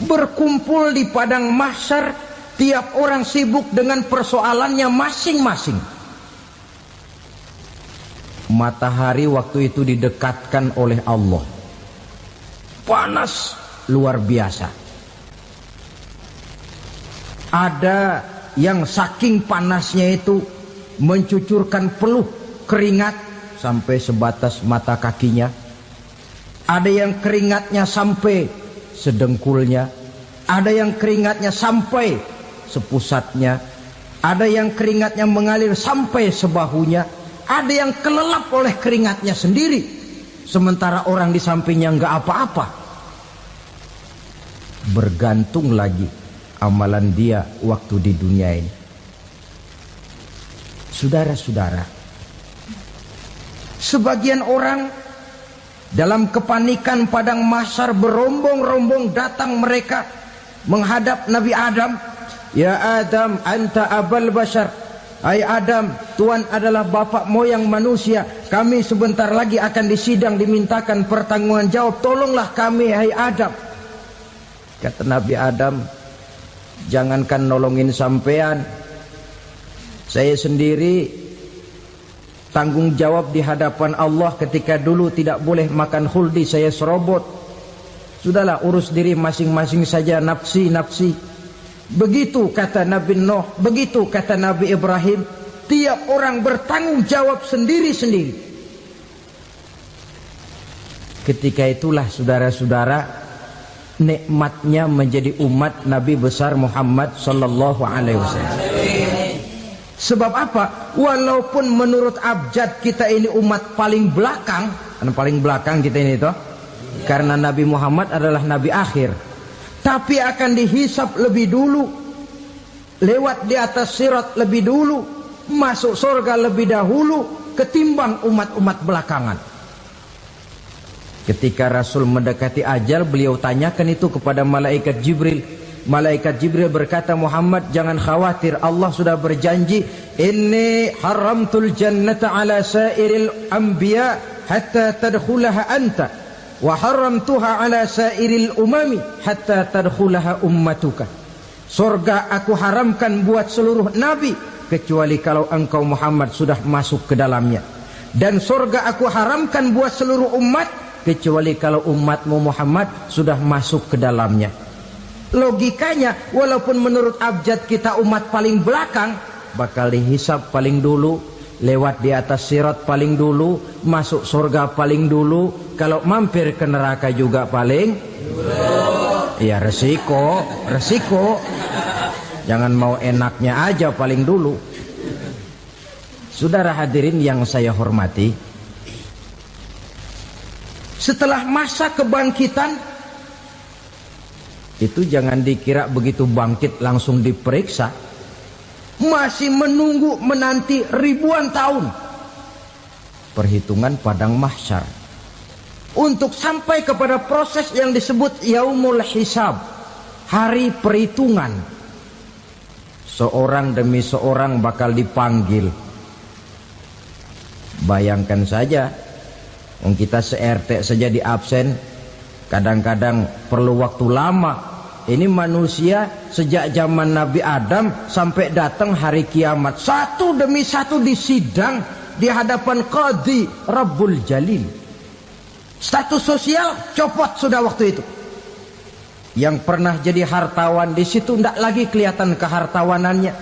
[SPEAKER 1] berkumpul di padang mahsyar, tiap orang sibuk dengan persoalannya masing-masing. Matahari waktu itu didekatkan oleh Allah. Panas luar biasa. Ada yang saking panasnya itu mencucurkan peluh keringat sampai sebatas mata kakinya. Ada yang keringatnya sampai sedengkulnya. Ada yang keringatnya sampai sepusatnya. Ada yang keringatnya mengalir sampai sebahunya. Ada yang kelelap oleh keringatnya sendiri, sementara orang di sampingnya nggak apa-apa. Bergantung lagi amalan dia waktu di dunia ini. Saudara-saudara, sebagian orang dalam kepanikan padang mahsyar berombong-rombong datang mereka menghadap Nabi Adam. Ya Adam, anta abal bashar. Hai Adam, Tuhan adalah bapak moyang manusia. Kami sebentar lagi akan disidang, dimintakan pertanggungan jawab. Tolonglah kami, hai Adam. Kata Nabi Adam, jangankan nolongin sampean, saya sendiri tanggung jawab di hadapan Allah ketika dulu tidak boleh makan khuldi, saya serobot. Sudahlah, urus diri masing-masing saja, nafsi. Begitu kata Nabi Nuh, begitu kata Nabi Ibrahim. Tiap orang bertanggung jawab sendiri-sendiri. Ketika itulah saudara-saudara, nikmatnya menjadi umat Nabi besar Muhammad sallallahu alaihi wasallam. Sebab apa? Walaupun menurut abjad kita ini umat paling belakang, paling belakang kita ini toh, karena Nabi Muhammad adalah Nabi akhir. Tapi akan dihisap lebih dulu, lewat di atas sirat lebih dulu, masuk surga lebih dahulu ketimbang umat-umat belakangan. Ketika Rasul mendekati ajal, beliau tanyakan itu kepada malaikat Jibril. Malaikat Jibril berkata, Muhammad jangan khawatir, Allah sudah berjanji, inni haramtul jannata ala sairil anbiya hatta tadkhulaha anta, wa haramtuha ala sairil umami hatta tadkhulaha ummatuka. Surga aku haramkan buat seluruh nabi kecuali kalau engkau Muhammad sudah masuk ke dalamnya, dan surga aku haramkan buat seluruh umat kecuali kalau umatmu Muhammad sudah masuk ke dalamnya. Logikanya, walaupun menurut abjad kita umat paling belakang, bakal dihisap paling dulu, lewat di atas sirat paling dulu, masuk surga paling dulu, kalau mampir ke neraka juga paling dulu. Ya resiko. Jangan mau enaknya aja paling dulu. Saudara hadirin yang saya hormati, setelah masa kebangkitan itu jangan dikira begitu bangkit langsung diperiksa. Masih menunggu menanti ribuan tahun perhitungan padang mahsyar untuk sampai kepada proses yang disebut yaumul hisab, hari perhitungan. Seorang demi seorang bakal dipanggil. Bayangkan saja, kita se-RT saja di absen, kadang-kadang perlu waktu lama. Ini manusia sejak zaman Nabi Adam sampai datang hari kiamat, satu demi satu disidang di hadapan Qadhi Rabbul Jalil. Status sosial copot sudah waktu itu. Yang pernah jadi hartawan di situ tidak lagi kelihatan kehartawanannya.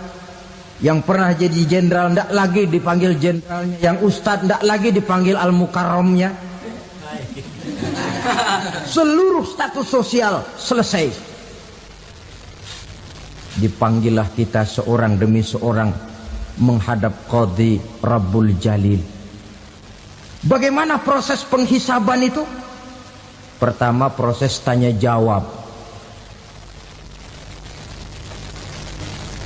[SPEAKER 1] Yang pernah jadi jenderal tidak lagi dipanggil jenderalnya. Yang ustadz tidak lagi dipanggil al-mukarramnya. Seluruh status sosial selesai. Dipanggillah kita seorang demi seorang menghadap Qadhi Rabbul Jalil. Bagaimana proses penghisaban itu? Pertama, proses tanya jawab.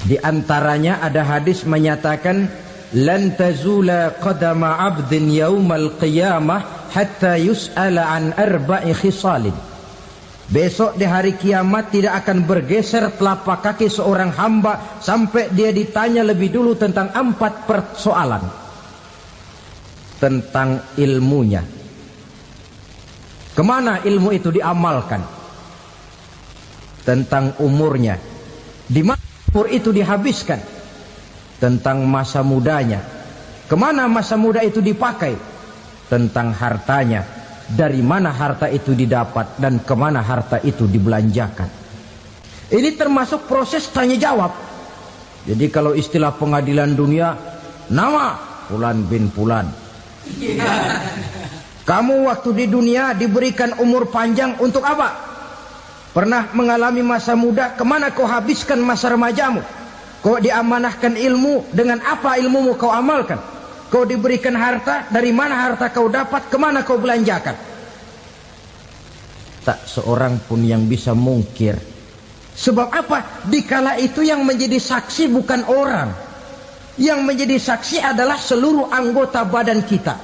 [SPEAKER 1] Di antaranya ada hadis menyatakan, lan tazula qadama 'abdin yaumal qiyamah hatta yus'ala an arba'i khisalin. Besok di hari kiamat tidak akan bergeser telapak kaki seorang hamba sampai dia ditanya lebih dulu tentang 4 persoalan. Tentang ilmunya, kemana ilmu itu diamalkan. Tentang umurnya, di mana umur itu dihabiskan. Tentang masa mudanya, kemana masa muda itu dipakai. tentang hartanya, dari mana harta itu didapat dan kemana harta itu dibelanjakan. Ini termasuk proses tanya jawab. Jadi kalau istilah pengadilan dunia, nama Fulan bin Fulan. Kamu waktu di dunia diberikan umur panjang untuk apa? Pernah mengalami masa muda, kemana kau habiskan masa remajamu? Kau diamanahkan ilmu, dengan apa ilmumu kau amalkan? Kau diberikan harta, dari mana harta kau dapat, kemana kau belanjakan? Tak seorang pun yang bisa mungkir. Sebab apa? Dikala itu yang menjadi saksi bukan orang. Yang menjadi saksi adalah seluruh anggota badan kita.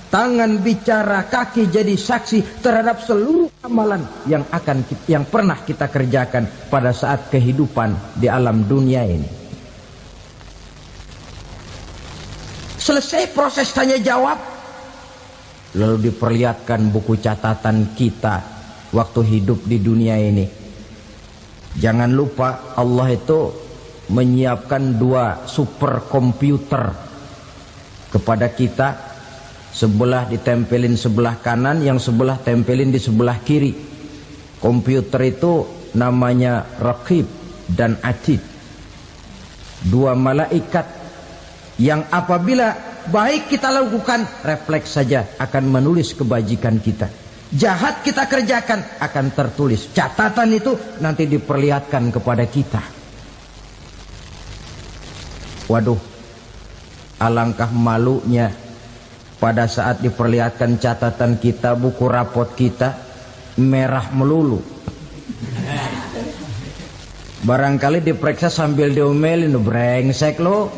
[SPEAKER 1] Tangan bicara, kaki jadi saksi terhadap seluruh amalan yang pernah kita kerjakan pada saat kehidupan di alam dunia ini. Selesai proses tanya jawab, lalu diperlihatkan buku catatan kita waktu hidup di dunia ini. Jangan lupa Allah itu menyiapkan 2 superkomputer kepada kita. Sebelah ditempelin sebelah kanan, yang sebelah tempelin di sebelah kiri. Komputer itu namanya Raqib dan Atid. 2 malaikat yang apabila baik kita lakukan, refleks saja akan menulis kebajikan kita. Jahat kita kerjakan, akan tertulis. Catatan itu nanti diperlihatkan kepada kita. Waduh, alangkah malunya pada saat diperlihatkan catatan kita, buku rapot kita merah melulu. Barangkali diperiksa sambil diomelin, brengsek lo.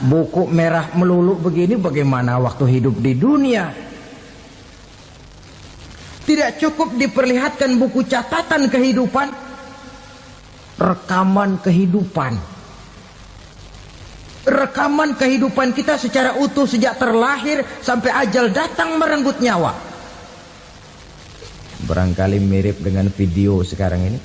[SPEAKER 1] Buku merah melulu begini, bagaimana waktu hidup di dunia? Tidak cukup diperlihatkan buku catatan kehidupan, rekaman kehidupan. Rekaman kehidupan kita secara utuh sejak terlahir sampai ajal datang merenggut nyawa. Barangkali mirip dengan video sekarang ini,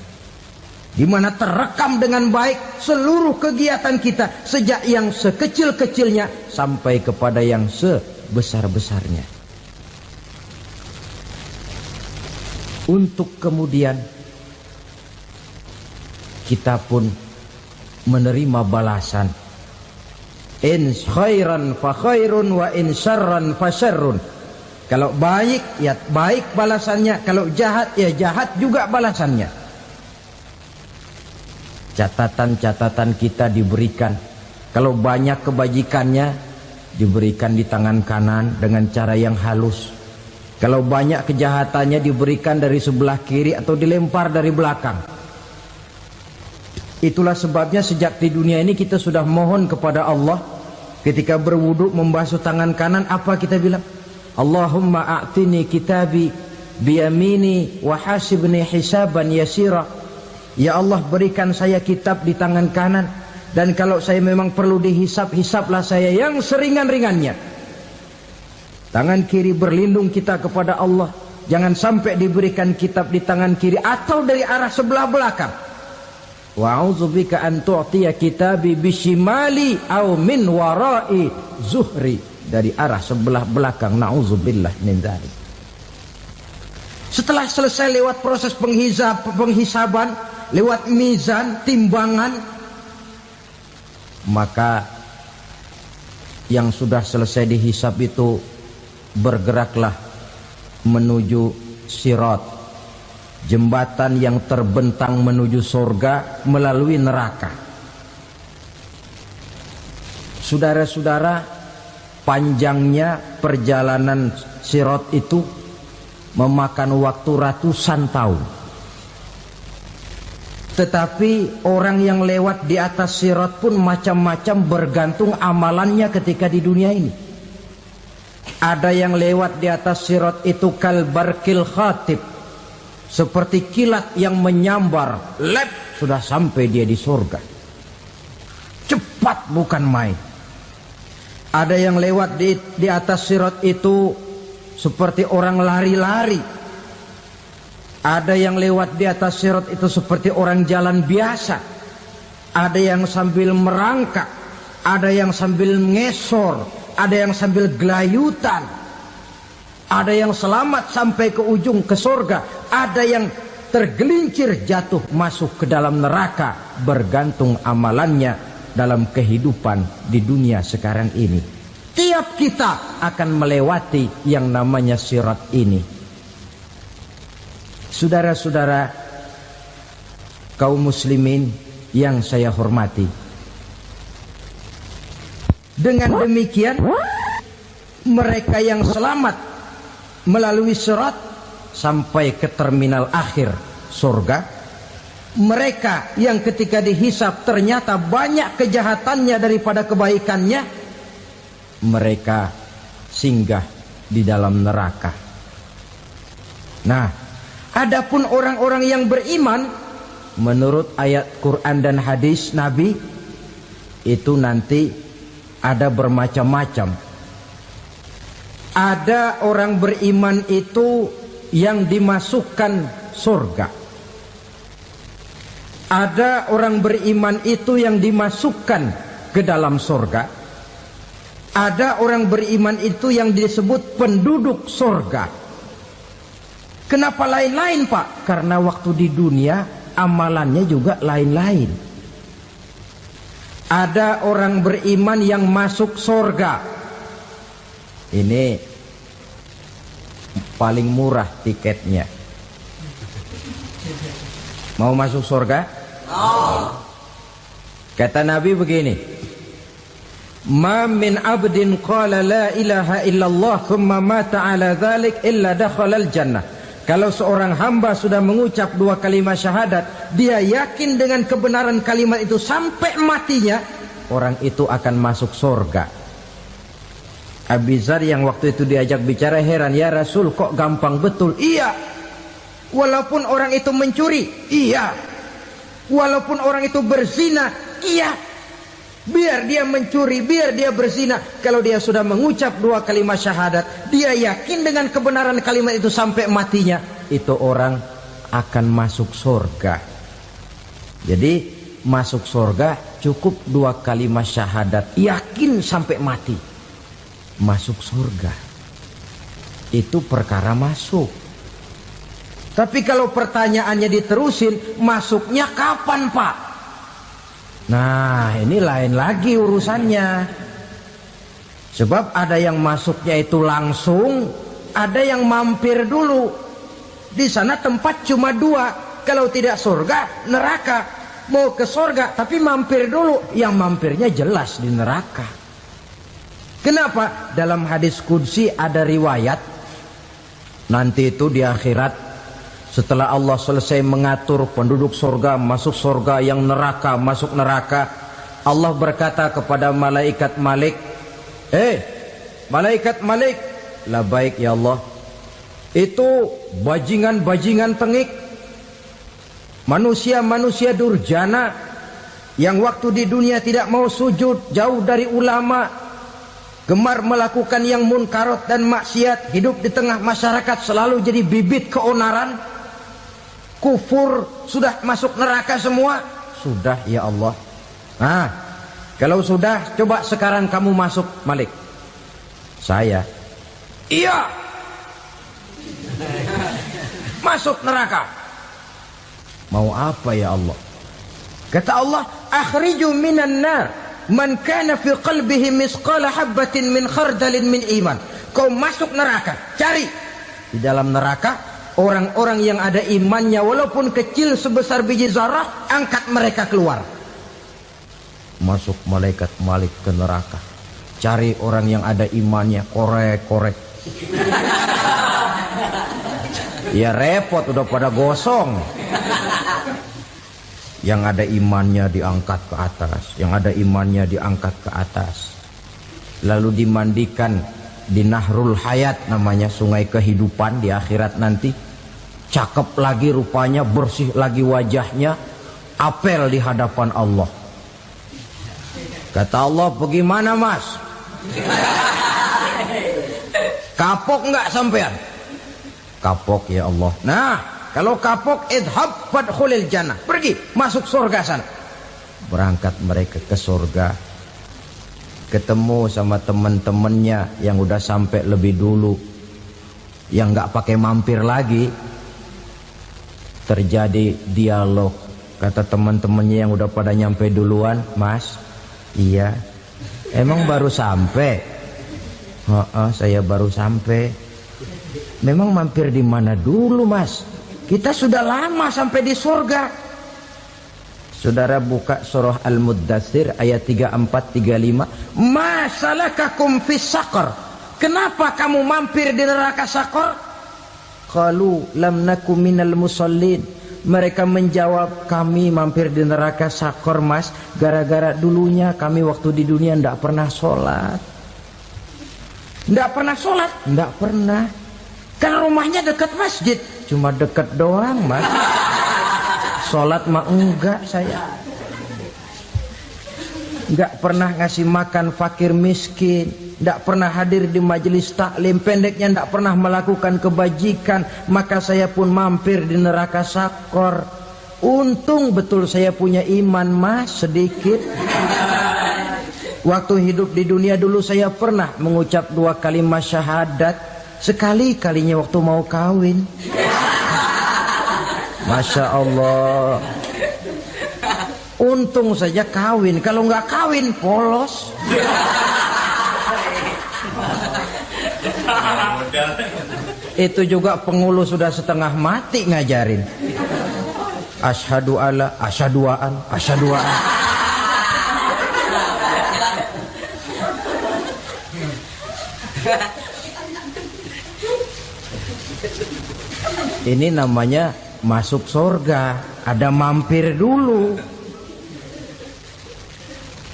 [SPEAKER 1] di mana terekam dengan baik seluruh kegiatan kita, sejak yang sekecil-kecilnya sampai kepada yang sebesar-besarnya. Untuk kemudian kita pun menerima balasan. In khairan fa khairun wa in syarran fa syarrun. Kalau baik ya baik balasannya, kalau jahat ya jahat juga balasannya. Catatan-catatan kita diberikan. Kalau banyak kebajikannya diberikan di tangan kanan dengan cara yang halus. Kalau banyak kejahatannya diberikan dari sebelah kiri atau dilempar dari belakang. Itulah sebabnya sejak di dunia ini kita sudah mohon kepada Allah. Ketika berwudu membasuh tangan kanan, apa kita bilang? Allahumma a'tini kitabi biyamini wa hasibni hisaban yasira. Ya Allah, berikan saya kitab di tangan kanan, dan kalau saya memang perlu dihisap, hisaplah saya yang seringan-ringannya. Tangan kiri berlindung kita kepada Allah. Jangan sampai diberikan kitab di tangan kiri atau dari arah sebelah belakang. Wa a'udzubika an tu'tiya kitabi bishimali aw min wara'i zuhri, dari arah sebelah belakang. Na'udzubillah min dzalik. Setelah selesai lewat proses penghisaban, lewat mizan, timbangan, maka yang sudah selesai dihisab itu bergeraklah menuju sirat, jembatan yang terbentang menuju surga melalui neraka. Saudara-saudara, panjangnya perjalanan sirat itu memakan waktu ratusan tahun. Tetapi orang yang lewat di atas sirat pun macam-macam, bergantung amalannya ketika di dunia ini. Ada yang lewat di atas sirat itu kalbarkil khatib, seperti kilat yang menyambar, lep, sudah sampai dia di surga. Cepat bukan main. Ada yang lewat di atas sirat itu seperti orang lari-lari. Ada yang lewat di atas sirat itu seperti orang jalan biasa. Ada yang sambil merangkak, ada yang sambil ngesor, ada yang sambil gelayutan, ada yang selamat sampai ke ujung ke surga, ada yang tergelincir jatuh masuk ke dalam neraka, bergantung amalannya dalam kehidupan di dunia sekarang ini. Tiap kita akan melewati yang namanya sirat ini. Saudara-saudara kaum muslimin yang saya hormati, dengan demikian mereka yang selamat melalui sirat sampai ke terminal akhir surga, mereka yang ketika dihisab ternyata banyak kejahatannya daripada kebaikannya, mereka singgah di dalam neraka. Nah, adapun orang-orang yang beriman menurut ayat Quran dan hadis Nabi itu nanti ada bermacam-macam. Ada orang beriman itu yang dimasukkan surga. Ada orang beriman itu yang dimasukkan ke dalam surga. Ada orang beriman itu yang disebut penduduk surga. Kenapa lain-lain, Pak? Karena waktu di dunia amalannya juga lain-lain. Ada orang beriman yang masuk surga. Ini paling murah tiketnya. Mau masuk surga? Kata Nabi begini, ma min abdin qala la ilaha illallah thumma mata ala dhalik illa dakhala al-jannah. Kalau seorang hamba sudah mengucap dua kalimat syahadat, dia yakin dengan kebenaran kalimat itu sampai matinya, orang itu akan masuk surga. Abi Dzar yang waktu itu diajak bicara heran, ya Rasul kok gampang betul? Iya. Walaupun orang itu mencuri, iya. Walaupun orang itu berzina, iya. Biar dia mencuri, biar dia berzina, kalau dia sudah mengucap dua kalimat syahadat, dia yakin dengan kebenaran kalimat itu sampai matinya, itu orang akan masuk surga. Jadi masuk surga cukup dua kalimat syahadat, yakin sampai mati, masuk surga. Itu perkara masuk. Tapi kalau pertanyaannya diterusin, masuknya kapan, Pak? Nah, ini lain lagi urusannya. Sebab ada yang masuknya itu langsung, ada yang mampir dulu. Di sana tempat cuma dua, kalau tidak surga, neraka. Mau ke surga tapi mampir dulu, yang mampirnya jelas di neraka. Kenapa? Dalam hadis qudsi ada riwayat, nanti itu di akhirat, setelah Allah selesai mengatur penduduk surga masuk surga, yang neraka masuk neraka, Allah berkata kepada malaikat Malik, malaikat Malik, labaik ya Allah. Itu bajingan-bajingan tengik, manusia-manusia durjana yang waktu di dunia tidak mau sujud, jauh dari ulama, gemar melakukan yang munkarat dan maksiat, hidup di tengah masyarakat selalu jadi bibit keonaran, kufur, sudah masuk neraka semua. Sudah ya Allah. Nah, kalau sudah, coba sekarang kamu masuk, Malik. Saya, iya, masuk neraka. Mau apa ya Allah? Kata Allah, akhriju minan nar man kana fi qalbihi misqala habatin min khardalin min iman. Kau masuk neraka, cari di dalam neraka orang-orang yang ada imannya walaupun kecil sebesar biji zarah, angkat mereka keluar. Masuk malaikat Malik ke neraka, cari orang yang ada imannya, korek-korek. Ya repot, udah pada gosong. Yang ada imannya diangkat ke atas, yang ada imannya diangkat ke atas, lalu dimandikan di Nahrul Hayat, namanya sungai kehidupan di akhirat nanti. Cakep lagi rupanya, bersih lagi wajahnya, apel di hadapan Allah. Kata Allah, bagaimana mas? Kapok nggak sampean? Kapok ya Allah. Nah, kalau kapok, idhab fadkhulil jannah, pergi masuk surga sana. Berangkat mereka ke surga. ketemu sama teman-temannya yang udah sampai lebih dulu, yang nggak pakai mampir lagi. Terjadi dialog. Kata teman-temannya yang udah pada nyampe duluan, "Mas, iya, emang baru sampai?" "Oh, saya baru sampai." "Memang mampir di mana dulu, Mas? Kita sudah lama sampai di surga." Saudara buka surah Al-Muddatsir ayat 34-35. "Ma salakakum fis saqar?" Kenapa kamu mampir di neraka Saqar? Qalu lam naku minal musallin. Mereka menjawab, kami mampir di neraka Saqar, Mas, gara-gara dulunya kami waktu di dunia tidak pernah sholat. Tidak pernah sholat? Tidak pernah. Kan rumahnya dekat masjid. Cuma dekat doang, Mas. Sholat mah enggak saya. Enggak pernah ngasih makan fakir miskin, enggak pernah hadir di majelis taklim, pendeknya enggak pernah melakukan kebajikan, maka saya pun mampir di neraka Saqar. Untung betul saya punya iman, Mas, sedikit. Waktu hidup di dunia dulu saya pernah mengucap 2 kalimat syahadat, sekali-kalinya waktu mau kawin. Masya Allah. Untung saja kawin, kalau nggak kawin polos. Itu juga pengulu sudah setengah mati ngajarin. Asyhadu alla, asyaduaan, asyaduaan. Ini namanya masuk surga, ada mampir dulu.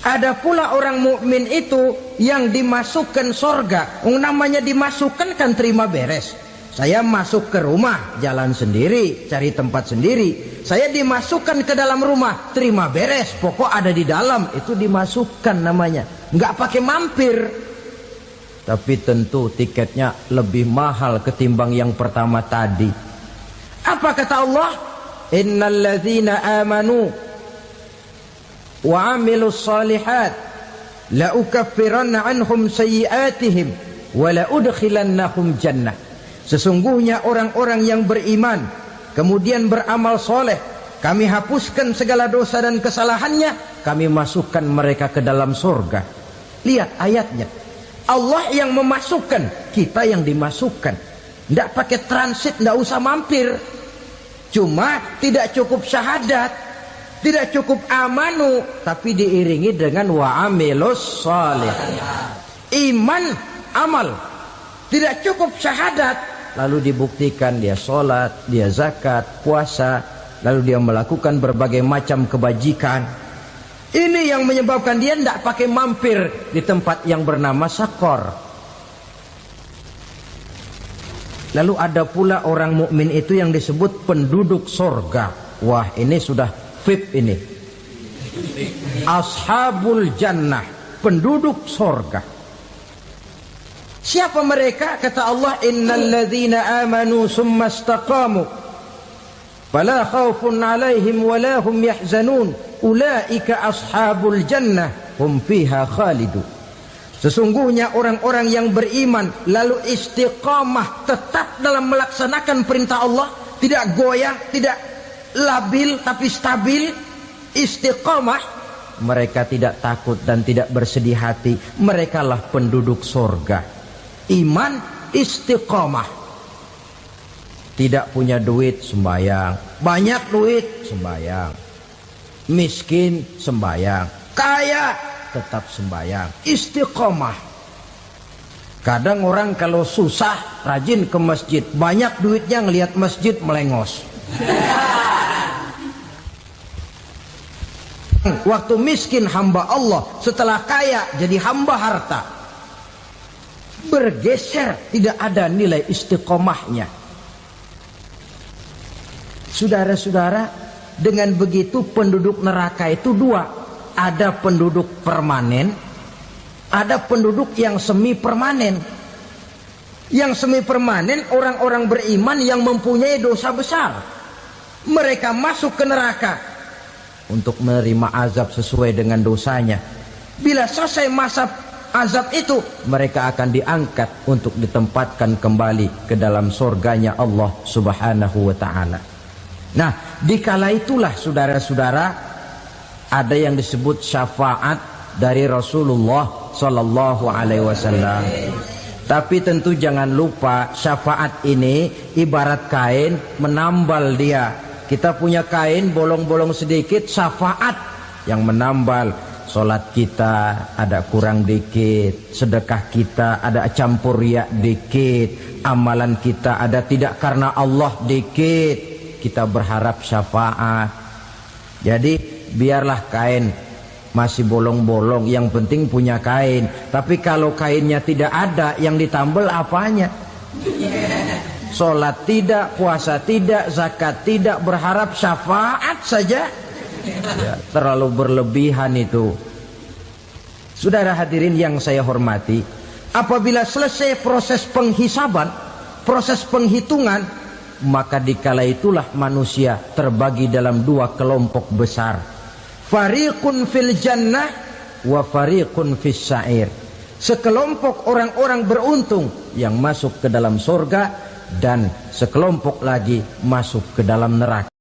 [SPEAKER 1] Ada pula orang mukmin itu yang dimasukkan surga. Namanya dimasukkan kan terima beres. Saya masuk ke rumah, jalan sendiri, cari tempat sendiri. Saya dimasukkan ke dalam rumah, terima beres, pokok ada di dalam, itu dimasukkan namanya. Nggak pakai mampir. Tapi tentu tiketnya lebih mahal ketimbang yang pertama tadi. Apa kata Allah? Innal ladzina amanu wa 'amilus shalihat la ukaffiranna 'anhum sayyi'atihim wa la udkhilannahum jannah. Sesungguhnya orang-orang yang beriman kemudian beramal soleh, kami hapuskan segala dosa dan kesalahannya, kami masukkan mereka ke dalam surga. Lihat ayatnya. Allah yang memasukkan, kita yang dimasukkan. Tidak pakai transit, tidak usah mampir. Cuma tidak cukup syahadat, tidak cukup amanu, tapi diiringi dengan wa'amilus salih. Iman, amal. Tidak cukup syahadat, lalu dibuktikan dia sholat, dia zakat, puasa, lalu dia melakukan berbagai macam kebajikan. Ini yang menyebabkan dia tidak pakai mampir di tempat yang bernama Saqar. Lalu ada pula orang mukmin itu yang disebut penduduk surga. Wah, ini sudah VIP ini. Ashabul jannah, penduduk surga. Siapa mereka? Kata Allah, innal ladzina amanu summa istaqamu fala khaufun 'alaihim wala hum yahzanun ulaika ashabul jannah hum fiha khalidun. Sesungguhnya orang-orang yang beriman lalu istiqamah, tetap dalam melaksanakan perintah Allah, tidak goyah, tidak labil tapi stabil, istiqamah, mereka tidak takut dan tidak bersedih hati. Merekalah penduduk surga. Iman, istiqamah. Tidak punya duit, sembahyang. Banyak duit, sembahyang. Miskin, sembahyang. Kaya, tetap sembahyang. Istiqamah. Kadang orang kalau susah rajin ke masjid, banyak duitnya ngelihat masjid melengos. Waktu miskin hamba Allah, setelah kaya jadi hamba harta. Bergeser, tidak ada nilai istiqomahnya. Saudara-saudara, dengan begitu penduduk neraka itu dua. Ada penduduk permanen, ada penduduk yang semi permanen. Yang semi permanen orang-orang beriman yang mempunyai dosa besar. Mereka masuk ke neraka untuk menerima azab sesuai dengan dosanya. Bila selesai masa azab itu, mereka akan diangkat untuk ditempatkan kembali ke dalam surganya Allah Subhanahu wa ta'ala. Nah, dikala itulah saudara-saudara, ada yang disebut syafaat dari Rasulullah Sallallahu Alaihi Wasallam. Tapi tentu jangan lupa, syafaat ini ibarat kain menambal dia. Kita punya kain bolong-bolong sedikit, syafaat yang menambal. Solat kita ada kurang dikit, sedekah kita ada campur riak dikit, amalan kita ada tidak karena Allah dikit, kita berharap syafaat. Jadi biarlah kain masih bolong-bolong, yang penting punya kain. Tapi kalau kainnya tidak ada, yang ditambal apanya? Solat tidak, puasa tidak, zakat tidak, berharap syafaat saja. Ya, terlalu berlebihan itu. Saudara hadirin yang saya hormati, apabila selesai proses penghisaban, proses penghitungan, maka dikala itulah manusia terbagi dalam dua kelompok besar. Fariqun fil jannah wa fariqun fis sa'ir. Sekelompok orang-orang beruntung yang masuk ke dalam surga, dan sekelompok lagi masuk ke dalam neraka.